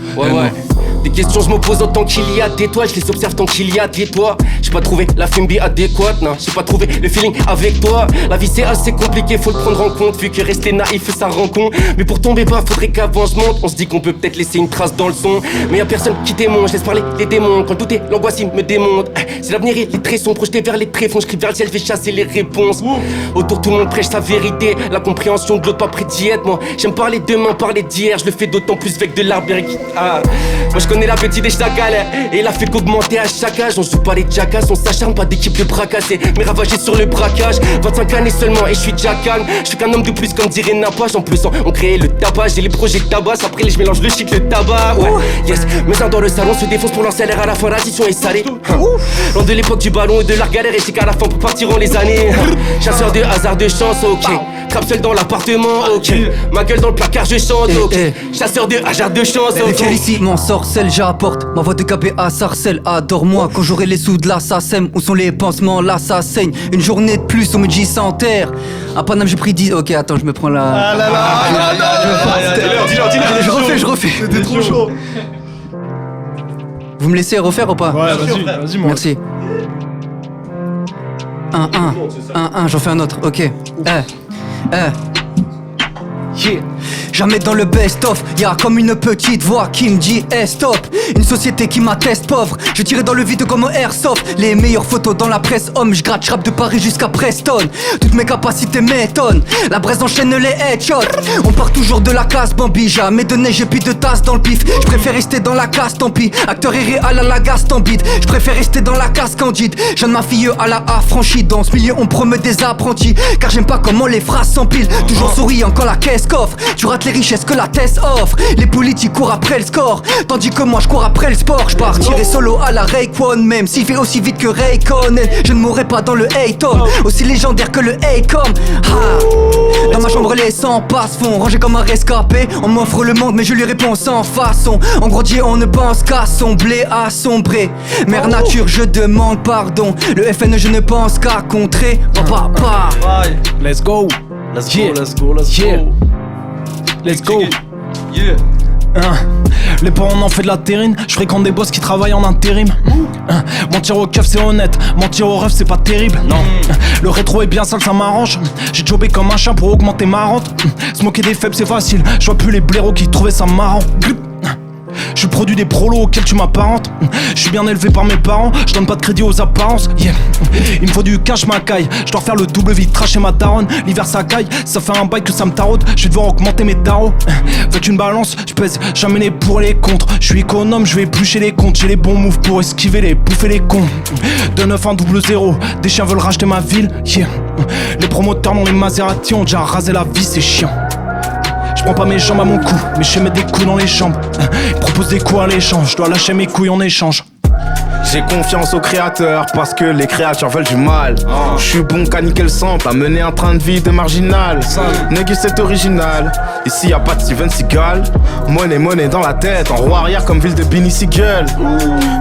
Des questions je me pose en tant qu'il y a des toits, je les observe tant qu'il y a des toits. J'ai pas trouvé la fumbi adéquate, non, j'ai pas trouvé le feeling avec toi. La vie c'est assez compliqué, faut le prendre en compte, vu que rester naïf ça rend con. Mais pour tomber bas, faudrait qu'avant je monte. On se dit qu'on peut peut-être laisser une trace dans le son. Mais y'a personne qui démonte, je laisse parler les démons. Quand tout est l'angoisse il me démonte. C'est l'avenir et les traits sont projetés vers les tréfonds. Je crie vers le ciel, je vais chasser les réponses. Autour tout le monde prêche sa vérité, la compréhension de l'autre pas près d'y être. Moi j'aime parler demain, parler d'hier, je le fais d'autant plus avec de l'arbre. Moi je connais l'appétit des chacals et il a fait qu'augmenter à chaque âge. On joue pas les jackass, on s'acharne pas d'équipe de braquage. Mais ravagé sur le braquage, 25 années seulement et je suis déjà calme. Je suis qu'un homme de plus comme dirait Napache. En plus on crée le tabac, j'ai les projets de tabac. Après je mélange le shit, le tabac. Ouais, yes, mes uns dans le salon se défoncent pour leur salaire. À la fin l'addition est salée. Loin de l'époque du ballon et de la galère. Et c'est qu'à la fin partiront les années. Chasseur de hasard de chance, ok. Trappe seul dans l'appartement, ok. Ma gueule dans le placard, je chante, ok. Chasseur de hasard de chance, ok. Lequel ici m'en sorcelle, j'apporte ma voix de KPA sarcelle. Adore-moi quand j'aurai les sous de la SACEM. Où sont les pansements, là ça saigne. Une journée de plus, on me dit sans terre. À Paname j'ai pris 10. Ok, attends, je me prends la. Ah là là, dis-le. Je refais. C'était trop chaud. Vous me laissez refaire ou pas? Ouais, vas-y, moi. Merci. 1, j'en fais un autre, ok. Yeah. Jamais dans le best-of, y'a comme une petite voix qui me dit hey, stop. Une société qui m'atteste pauvre. Je tirais dans le vide comme airsoft. Les meilleures photos dans la presse homme. Je gratte, j'rappe de Paris jusqu'à Preston. Toutes mes capacités m'étonnent. La braise enchaîne les headshots. On part toujours de la casse Bambi. Jamais de neige et puis de tasse dans le pif. Je préfère rester dans la casse, tant pis. Acteur irréel à la Gastambide. Je préfère rester dans la casse candide. Jeune ma fille à la affranchie. Dans ce milieu on promeut des apprentis. Car j'aime pas comment les phrases s'empilent. Toujours souriant quand la caisse coffre. Tu rates les richesses que la thèse offre. Les politiques courent après le score, tandis que moi je cours après le sport. Je partirai solo à la Rayquan, même s'il fait aussi vite que Rayconen. Je ne mourrai pas dans le Hayton, aussi légendaire que le Haycom. Dans ma chambre les 100 passe-fond, rangé comme un rescapé. On m'offre le monde mais je lui réponds sans façon. En gros Dieu on ne pense qu'à son blé assombrer. Mère nature je demande pardon. Le FN je ne pense qu'à contrer. Papa. Let's go. Let's go, let's go, let's go. Let's go. Yeah. Les parents on en fait de la terrine. Je fréquente des boss qui travaillent en intérim. Mentir au keuf c'est honnête, mentir au ref c'est pas terrible. Non. Le rétro est bien sale ça m'arrange. J'ai jobé comme un chien pour augmenter ma rente. Se moquer des faibles c'est facile. Je vois plus les blaireaux qui trouvaient ça marrant. Je suis produit des prolos auxquels tu m'apparentes. Je suis bien élevé par mes parents, je donne pas de crédit aux apparences. Yeah. Il me faut du cash ma caille. Je dois refaire le double vitrage chez ma daronne. L'hiver ça caille, ça fait un bail que ça me taraude. Je vais devoir augmenter mes tarots. Faites une balance, je pèse jamais les pour et les contre. Je suis économe, je vais éplucher les comptes. J'ai les bons moves pour esquiver les bouffer les cons. De 9 1 0 des chiens veulent racheter ma ville. Yeah. Les promoteurs dans les Maserati ont déjà rasé la vie, c'est chiant. Je prends pas mes jambes à mon cou, mais je mets des coups dans les jambes. Ils proposent des coups à l'échange, je dois lâcher mes couilles en échange. J'ai confiance aux créateurs parce que les créatures veulent du mal. Je suis bon qu'à niquer le sample, à mener un train de vie de marginal. Négus c'est original, ici y'a pas de Steven Seagal. Money dans la tête, en roue arrière comme ville de Benny Siegel.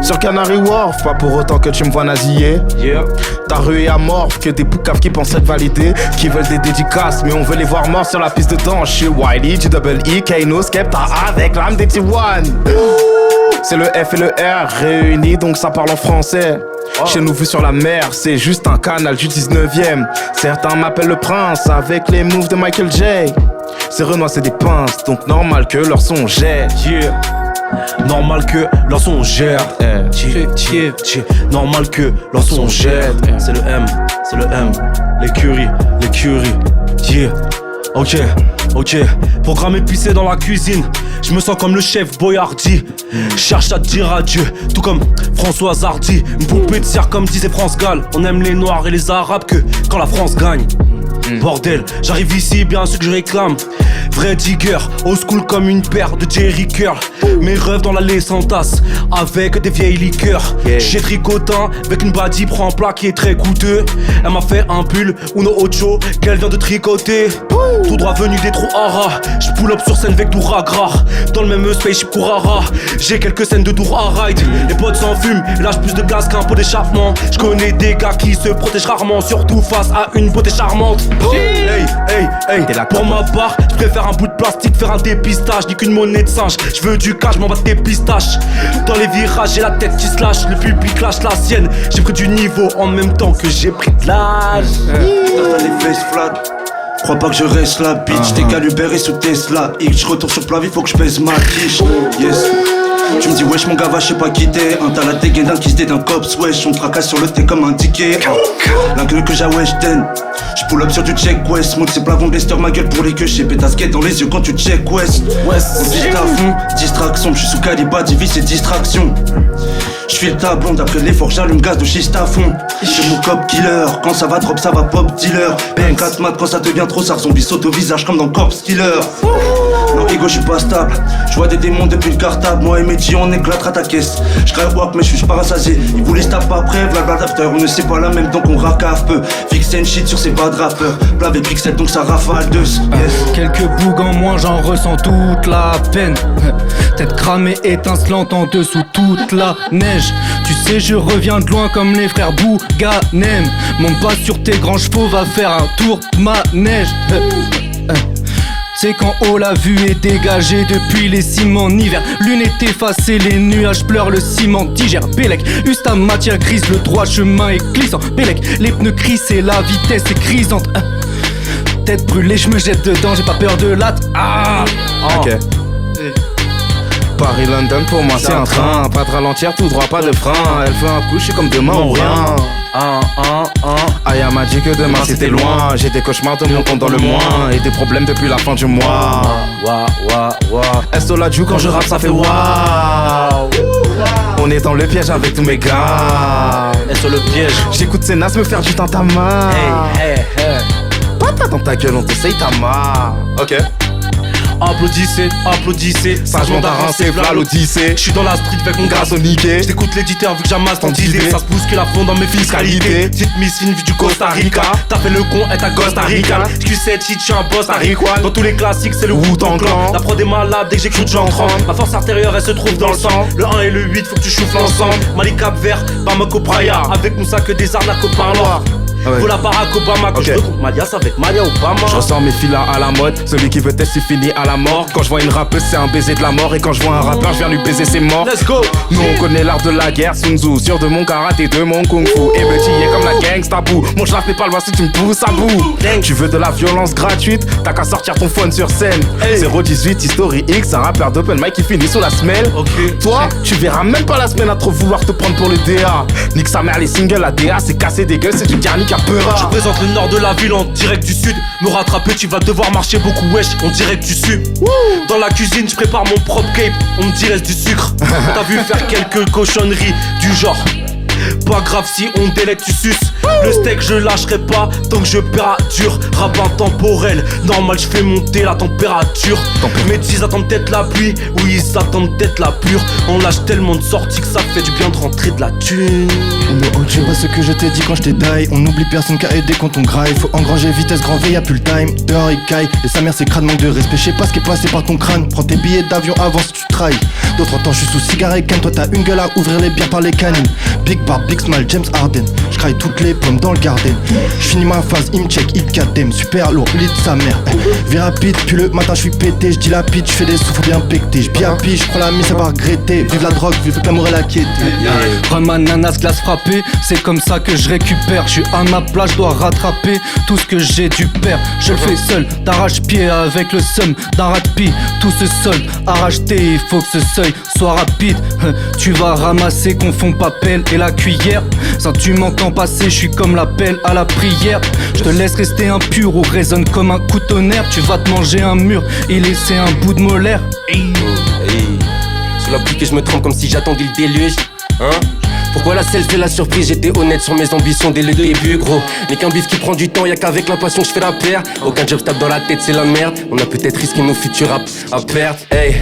Sur Canary Wharf, pas pour autant que tu me vois nasiller. Ta rue est amorphe, que des poucaves qui pensent être validés, qui veulent des dédicaces, mais on veut les voir morts sur la piste de danse. Je suis Wiley, G-double-E, Kano, Skepta avec l'âme des T1. C'est le F et le R réunis donc ça parle en français. Chez nous vu sur la mer, c'est juste un canal du 19ème. Certains m'appellent le prince avec les moves de Michael J. Ces Renois c'est des pinces, donc normal que leur son jette. Yeah. Normal que leur son gère. Normal que leur son jette. C'est le M, c'est le M. L'écurie. Yeah. Ok, programme épicé dans la cuisine. Je me sens comme le chef Boyardi. Cherche à dire adieu, tout comme François Hardy. Une poupée de cire comme disait France Gall. On aime les noirs et les arabes que quand la France gagne. Bordel, j'arrive ici, bien sûr que je réclame. Vrai digger, old school comme une paire de Jerry Curl. Mes rêves dans l'allée sans tasse, avec des vieilles liqueurs. J'ai tricotin, avec une body prend un plat qui est très coûteux. Elle m'a fait un pull, Uno Ocho, qu'elle vient de tricoter. Tout droit venu des trous haras. J'pull up sur scène avec Douragra. Dans le même spaceship Kourara. J'ai quelques scènes de Dour à ride. Les potes s'en fument, ils lâchent plus de gaz qu'un pot d'échappement. J'connais des gars qui se protègent rarement, surtout face à une beauté charmante. Hey, pour ma part, j'préfère faire un bout de plastique, faire un dépistage, ni qu'une monnaie de singe. Je veux du cash, m'en bats tes pistaches. Dans les virages, j'ai la tête qui se lâche, le public lâche la sienne. J'ai pris du niveau en même temps que j'ai pris de l'âge. T'as les fesses flat. Crois pas que je reste là, bitch. T'es calubéré sous Tesla X. Je retourne sur Plavie, faut que je pèse ma quiche. Yes. Tu me dis wesh mon gars va je sais pas quitter. T'as la dégaine d'un qui se d'un cops wesh. On tracasse sur le thé comme un ticket. La gueule que j'ai wesh den. J'pull up sur du check west. Smoke c'est plavon Lester ma gueule pour les queues. J'ai pétasquette dans les yeux quand tu check west. On dit à fond, distraction. J'suis sous calibat, divise et distraction. J'file ta blonde après l'effort, j'allume gaz de schiste à fond. J'ai mon cop killer, quand ça va drop, ça va pop dealer. Ben 4 mat, quand ça devient trop, ça zombie saute au visage comme dans Corpse Killer. Non, ego, j'suis pas stable. J'vois des démons depuis le cartable. Moi et Medji, on éclatera ta caisse. J'crève walk, mais j'suis pas rassasié. Ils voulaient se taper après, blablabla after. On ne sait pas la même, donc on racave peu. Fixe and shit sur ces bas de rappeurs. Plavé pixel, donc ça rafale de yes. Quelques bougs en moins, j'en ressens toute la peine. Tête cramée, étincelante en dessous toute la neige. Tu sais, je reviens de loin comme les frères Bouganem. Monte pas sur tes grands chevaux, va faire un tour de manège. C'est qu'en haut la vue est dégagée depuis les ciments en hiver. Lune est effacée, les nuages pleurent, le ciment digère. Bélec, use ta matière grise, le droit chemin est glissant. Bélec, les pneus crissent et la vitesse est grisante. Tête brûlée, je me jette dedans, j'ai pas peur de Ok. Paris-London pour moi c'est un train. Pas de ralentir, tout droit, pas de frein. Elle fait un coup, je suis comme demain ou rien. Aya m'a dit que demain c'était loin. J'ai des cauchemars de mon compte dans le moins. Et des problèmes depuis la fin du mois. Esto la joue quand je rappe ça fait waouh. On est dans le piège avec tous mes gars. Esto le piège. J'écoute ces nasses me faire du tintama. Hey. Pata dans ta gueule, on t'essaye ta ma. Ok. Applaudissez, Sagement d'Arancé, v'là l'Odyssée. J'suis dans la street avec mon gars soniqué. J'écoute l'éditeur vu que j'amasse tant d'idées. Ça se bouscule à fond dans mes fiscalités. Petite Miss Fine vue du Costa Rica. T'as fait le con, est à Costa Rica. Q7 shit, j'suis un boss Riquan. Dans tous les classiques c'est le Wu-Tang Clan. La prod est malade dès que j'écoute j'entends. Ma force artérieure elle se trouve dans le sang. Le 1 et le 8 faut que tu chouffles ensemble. Mali Cap Vert, Bamako Praia. Avec Moussa que des arnaques au parloir. Pour la Barack Obama, quand je rencontre Malias avec Malia Obama. Je ressens mes filas à la mode. Celui qui veut tester finit à la mort. Quand je vois une rappeuse c'est un baiser de la mort. Et quand je vois un rappeur je viens lui baiser ses morts. Let's go. Nous on connaît l'art de la guerre, Sun Tzu. Sûr de mon karaté, de mon kung fu. Et petit est comme la gangsta boo. Mon chlaf n'est pas loin si tu me pousses à bout. Tu veux de la violence gratuite, t'as qu'à sortir ton phone sur scène. 018 History X, un rappeur d'open mic qui finit sous la semelle. Toi, tu verras même pas la semaine à trop vouloir te prendre pour le DA. Nique sa mère les singles, la DA c'est casser des gueules, c'est du garnic à peura. Le nord de la ville en direct du sud. Me rattraper tu vas devoir marcher beaucoup wesh. On dirait que tu sues. Dans la cuisine je prépare mon propre cape. On me dit laisse du sucre. T'as vu faire quelques cochonneries du genre. Pas grave si on délecte tu suces. Le steak je lâcherai pas tant que je perdure. Rap intemporel, normal je fais monter la température. Mes 10 attendent peut-être la pluie. Oui ils attendent peut-être la pure. On lâche tellement de sorties que ça fait du bien de rentrer de la thune. Tu vois ce que je t'ai dit quand je t'ai die. On oublie personne qu'à aider quand on graille. Faut engranger vitesse grand V, y'a plus le time. Dehors il caille, et sa mère c'est crâne, manque de respect. Je sais pas ce qui est passé par ton crâne. Prends tes billets d'avion avant si tu trahis. D'autres temps je suis sous cigare et canne. Toi t'as une gueule à ouvrir les bières par les canines. Big bar, big smile, James Harden. J'craille toutes les pommes dans le garden. J'finis ma phase, il me check, il cadem. Super lourd, lit de sa mère. Vie rapide, puis le matin j'suis pété. J'dis la pitch, j'fais des sous, faut bien pecter. J'biapie, j'prends la mise, ça va regretter. Vive la drogue, vive l'amour et la quiété. Rhum, ananas, glace frappée, c'est comme ça que je récupère. Je suis à ma place, je dois rattraper tout ce que j'ai du père. Je le fais seul, d'arrache-pied avec le seum d'un rat-pi. Tout ce solde à racheter, il faut que ce seuil soit rapide. Tu vas ramasser, confond pas pelle et la cuillère. Sans tu m'entends passer, je suis comme la pelle à la prière. Je te laisse rester impur ou résonne comme un coup de tonnerre. Tu vas te manger un mur et laisser un bout de molaire. Sous la pluie que je me trompe comme si j'attendais le déluge. Pourquoi la selle fait la surprise? J'étais honnête sur mes ambitions dès le début gros. Mais qu'un bif qui prend du temps, y'a qu'avec la passion je fais la paire. Aucun job tape dans la tête c'est la merde. On a peut-être risqué nos futurs à perdre. Hey,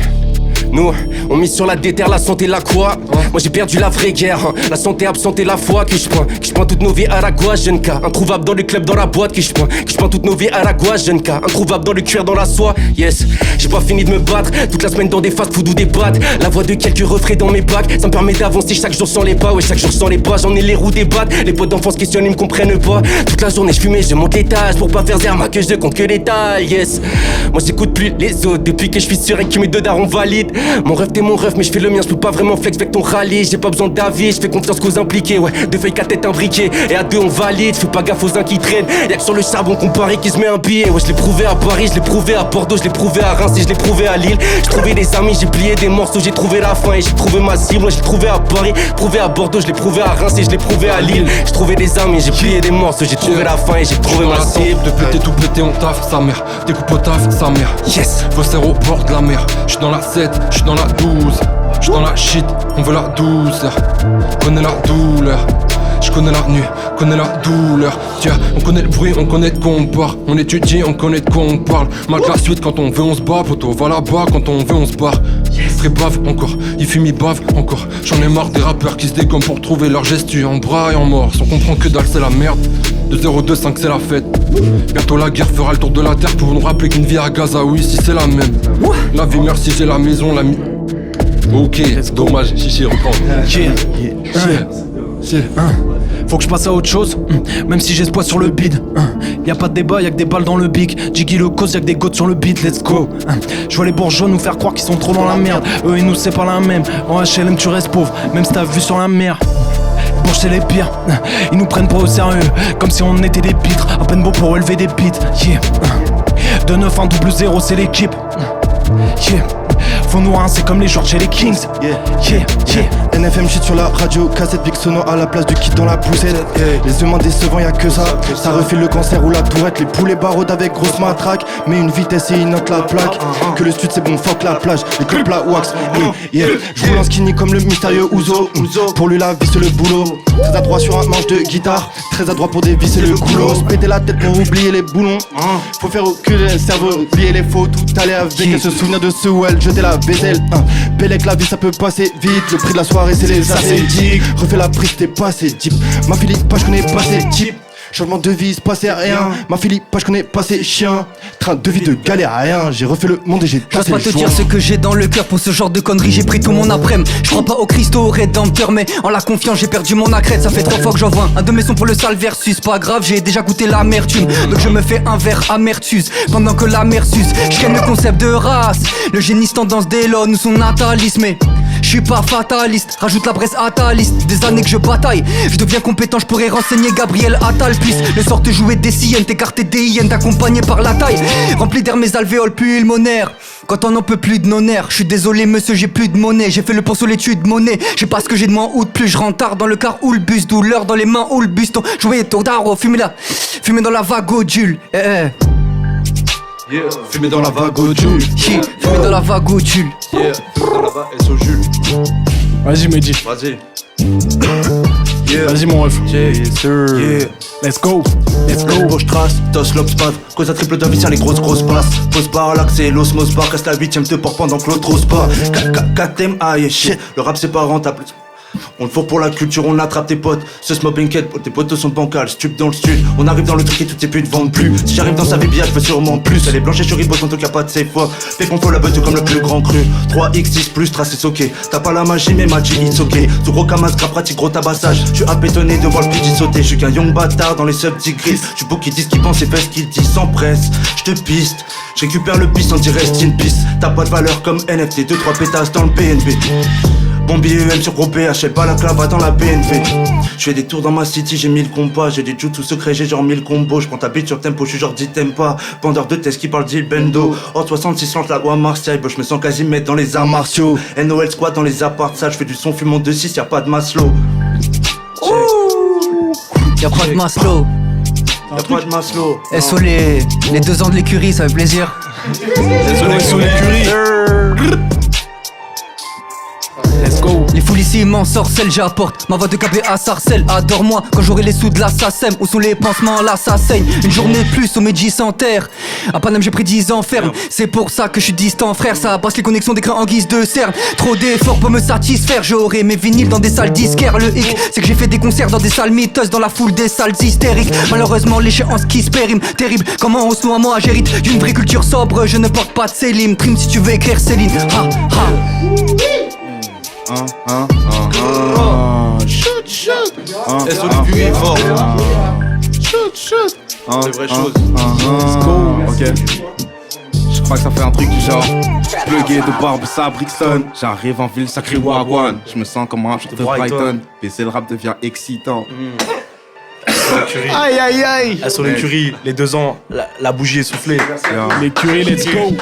Nous, on mise sur la déterre, la santé, la quoi. Moi j'ai perdu la vraie guerre, la santé absente et la foi. Que je prends toutes nos vies à la gouache, jeune cas. Introuvable dans le club, dans la boîte. Que je prends toutes nos vies à la gouache, jeune cas. Introuvable dans le cuir, dans la soie. Yes, j'ai pas fini de me battre toute la semaine dans des fast-food ou des pâtes. La voix de quelques refrains dans mes bacs, ça me permet d'avancer chaque jour sans les pas. Ouais, chaque jour sans les pas, j'en ai les roues des battes. Les potes d'enfance questionnent, ils me comprennent pas. Toute la journée je fumais, je monte l'étage pour pas faire zerma que je compte que les tailles. Yes, moi j'écoute plus les autres depuis que je suis sûr et que mes deux darons valident. Mon rêve t'es mon rêve, mais je fais le mien, je peux pas vraiment flex avec ton rallye. J'ai pas besoin d'avis, je fais confiance qu'aux impliqués. Ouais, deux feuilles qu'à tête imbriquée, et à deux on valide. Fais pas gaffe aux uns qui traînent, y'a que sur le charbon comparé qui se met un billet. Ouais, je l'ai prouvé à Paris, je l'ai prouvé à Bordeaux, je l'ai prouvé à Reims et je l'ai prouvé à Lille. J'ai trouvé des amis, j'ai plié des morceaux, j'ai trouvé la fin et j'ai trouvé ma cible. Ouais, j'ai trouvé à Paris, prouvé à Bordeaux, je l'ai prouvé à Reims et je l'ai prouvé à Lille. J'ai trouvé des amis, j'ai plié des morceaux, j'ai trouvé la fin et j'ai trouvé ma cible. De péter tout péter, on taffe sa mère. Découpe au taf, sa mère. Yes, Faussaire au bord de la mer. J'suis dans la 7, j'suis dans la 12. J'suis dans la shit, on veut la douceur. Connais la douleur. J'connais la nuit, connais la douleur. Tiens, on connaît le bruit, on connaît de quoi on part. On étudie, on connaît de quoi on parle. Mal la suite, quand on veut on se bat. Poto va là-bas, quand on veut on se barre. Très bave encore, il fume, il bave encore. J'en ai marre des rappeurs qui se dégomment pour trouver leur gestu en bras et en mort. Sans comprendre que dalle c'est la merde. De 025 c'est la fête. Bientôt la guerre fera le tour de la terre pour nous rappeler qu'une vie à Gaza, oui, si c'est la même. La vie merci, j'ai la maison, la Ok, dommage, chichi, reprends. Faut que je passe à autre chose, même si j'ai ce poids sur le bide. Y'a pas de débat, y'a que des balles dans le bic. Jiggy le cause, y'a que des goats sur le beat, let's go. Je vois les bourgeois nous faire croire qu'ils sont trop dans la merde. Eux et nous c'est pas la même. En HLM tu restes pauvre, même si t'as vu sur la mer. Bourges c'est les pires, ils nous prennent pas au sérieux, comme si on était des pitres, à peine beau pour élever des beats. Yeah. De 9 en 0 c'est l'équipe. Yeah. Faut nous rincer comme les joueurs chez les Kings. NFM shit sur la radio, cassette Big Sono à la place du kit dans la poussette. Les humains décevants y'a que ça. Ça refile le cancer ou la tourette. Les poulets baraudes avec grosse matraque. Mais une vitesse et il note la plaque. Que le stud c'est bon, fuck la plage. Les clubs la wax. Je roule en skinny comme le mystérieux Ouzo. Pour lui la vie c'est le boulot. Très adroit sur un manche de guitare. Très adroit pour dévisser le couloir. Se péter la tête pour oublier les boulons. Faut faire reculer le cerveau, oublier les faux. Tout aller avec elle, se souvenir de ce où elle jetait la vaisselle. Bellec la vie ça peut passer vite. Le prix de la soirée c'est les ascétiques. Refais la prise t'es passé deep. Ma Philippe pas je connais pas ces types. Changement de vie, se passait rien. Ma Philippe pas je connais pas ces chiens. Train de vie de galère à rien. J'ai refait le monde et j'ai tassé les les pas te dire ce que j'ai dans le cœur pour ce genre de conneries. J'ai pris tout mon après-midi. Je crois pas au Christ, au rédempteur, mais en la confiance j'ai perdu mon accrète. Ça fait 3 fois que j'envoie un de mes sons pour le sale versus. Pas grave, j'ai déjà goûté l'amertume. Donc je me fais un verre amertus pendant que la mersus. Je le concept de race. Le géniste tendance d'élo, nous son natalisme. Mais je suis pas fataliste, rajoute la presse ataliste. Des années que je bataille, je deviens compétent, je pourrais renseigner Gabriel Attal. Puis le sort de jouer des CN, t'écarter des hyènes, accompagné par la taille. Rempli d'air mes alvéoles pulmonaires. Quand on n'en peut plus de nos nerfs, je suis désolé monsieur, j'ai plus de monnaie. J'ai fait le pont sur l'étude monnaie. Je sais pas ce que j'ai de moins ou de plus, je rentre tard dans le car ou le bus. Douleur dans les mains ou le buston. Jouer tour d'arro, fumer dans la vagodule. Fumer dans la vagodule. Fumer dans la vagodule. Vas-y Mehdi. Vas-y. Vas-y mon ref. Let's go. Gauche trace, toss l'obspad. Cause à triple d'avicien, les grosses passes. Pose par l'accès, l'osmose bar. Casse la 8ème te porte pendant que l'autre ose pas. 4 aïe shit. Le rap c'est pas rentable. On le faut pour la culture, on attrape tes potes. Ce smoking quête, tes potes sont bancales, stup dans le stud. On arrive dans le truc et toutes tes putes vendent plus. Si j'arrive dans sa vie, je veux sûrement plus. Elle est blanche et sur ribos, en tout cas pas de ses fois. Fait qu'on faut la bête comme le plus grand cru. 3x6 plus, tracé soqué. T'as pas la magie, mais magie, it's ok. Tout gros kamas, grave pratique, gros tabassage. J'suis appétonné de voir le PJ sauter. J'suis qu'un young bâtard dans les subs gris. J'suis beau qui disent qu'ils pensent et fait ce qu'ils disent sans presse. J'te piste, j'récupère le piste, on dit rest in peace. T'as pas de valeur comme NFT, 2-3 pétasses dans le PNB. Bombi EM sur gros PH, j'ai pas la clava dans la BNV. J'fais des tours dans ma city, j'ai 1000 compas. J'ai des jutsu secrets, j'ai genre 1000 combos. J'prends ta bite sur tempo, j'suis genre dit t'aimes pas. Vendeur de tests qui parle d'Il Bendo. Hors 66 lance la loi Marseille. J'me sens quasi mettre dans les arts martiaux. NOL squat dans les apparts sales. J'fais du son fumant de 6, y'a pas de Maslow. Y'a pas de Maslow. Y'a pas de Maslow. SO les 2 ans de l'écurie, ça fait plaisir. SO l'écurie. Les foules ici m'ensorcellent, j'apporte ma voix de KB à Sarcelles. Adore-moi quand j'aurai les sous de la SACEM. Où sont les pansements, là ça saigne. Une journée de plus au Médis sans terre. À Paname j'ai pris 10 ans ferme. C'est pour ça que je suis distant frère. Ça passe les connexions d'écran en guise de cerne. Trop d'efforts pour me satisfaire. J'aurai mes vinyles dans des salles disquaires. Le hic c'est que j'ai fait des concerts dans des salles miteuses. Dans la foule des salles hystériques. Malheureusement l'échéance qui se périme. Terrible comment on se noie moi j'hérite d'une vraie culture sobre. Je ne porte pas de Céline. Prime si tu veux écrire Céline. Ha ha. Shoot. SO est fort. Shoot. C'est vraie chose. Ok. Je crois que ça fait un truc du genre plugué de Barbessa à Brixton. J'arrive en ville sacrée Wagwan. Je me sens comme un joueur de Brighton. Baisser le rap devient excitant. Aïe. Sur l'écurie, les 2 ans, la bougie est soufflée. L'écurie, let's go.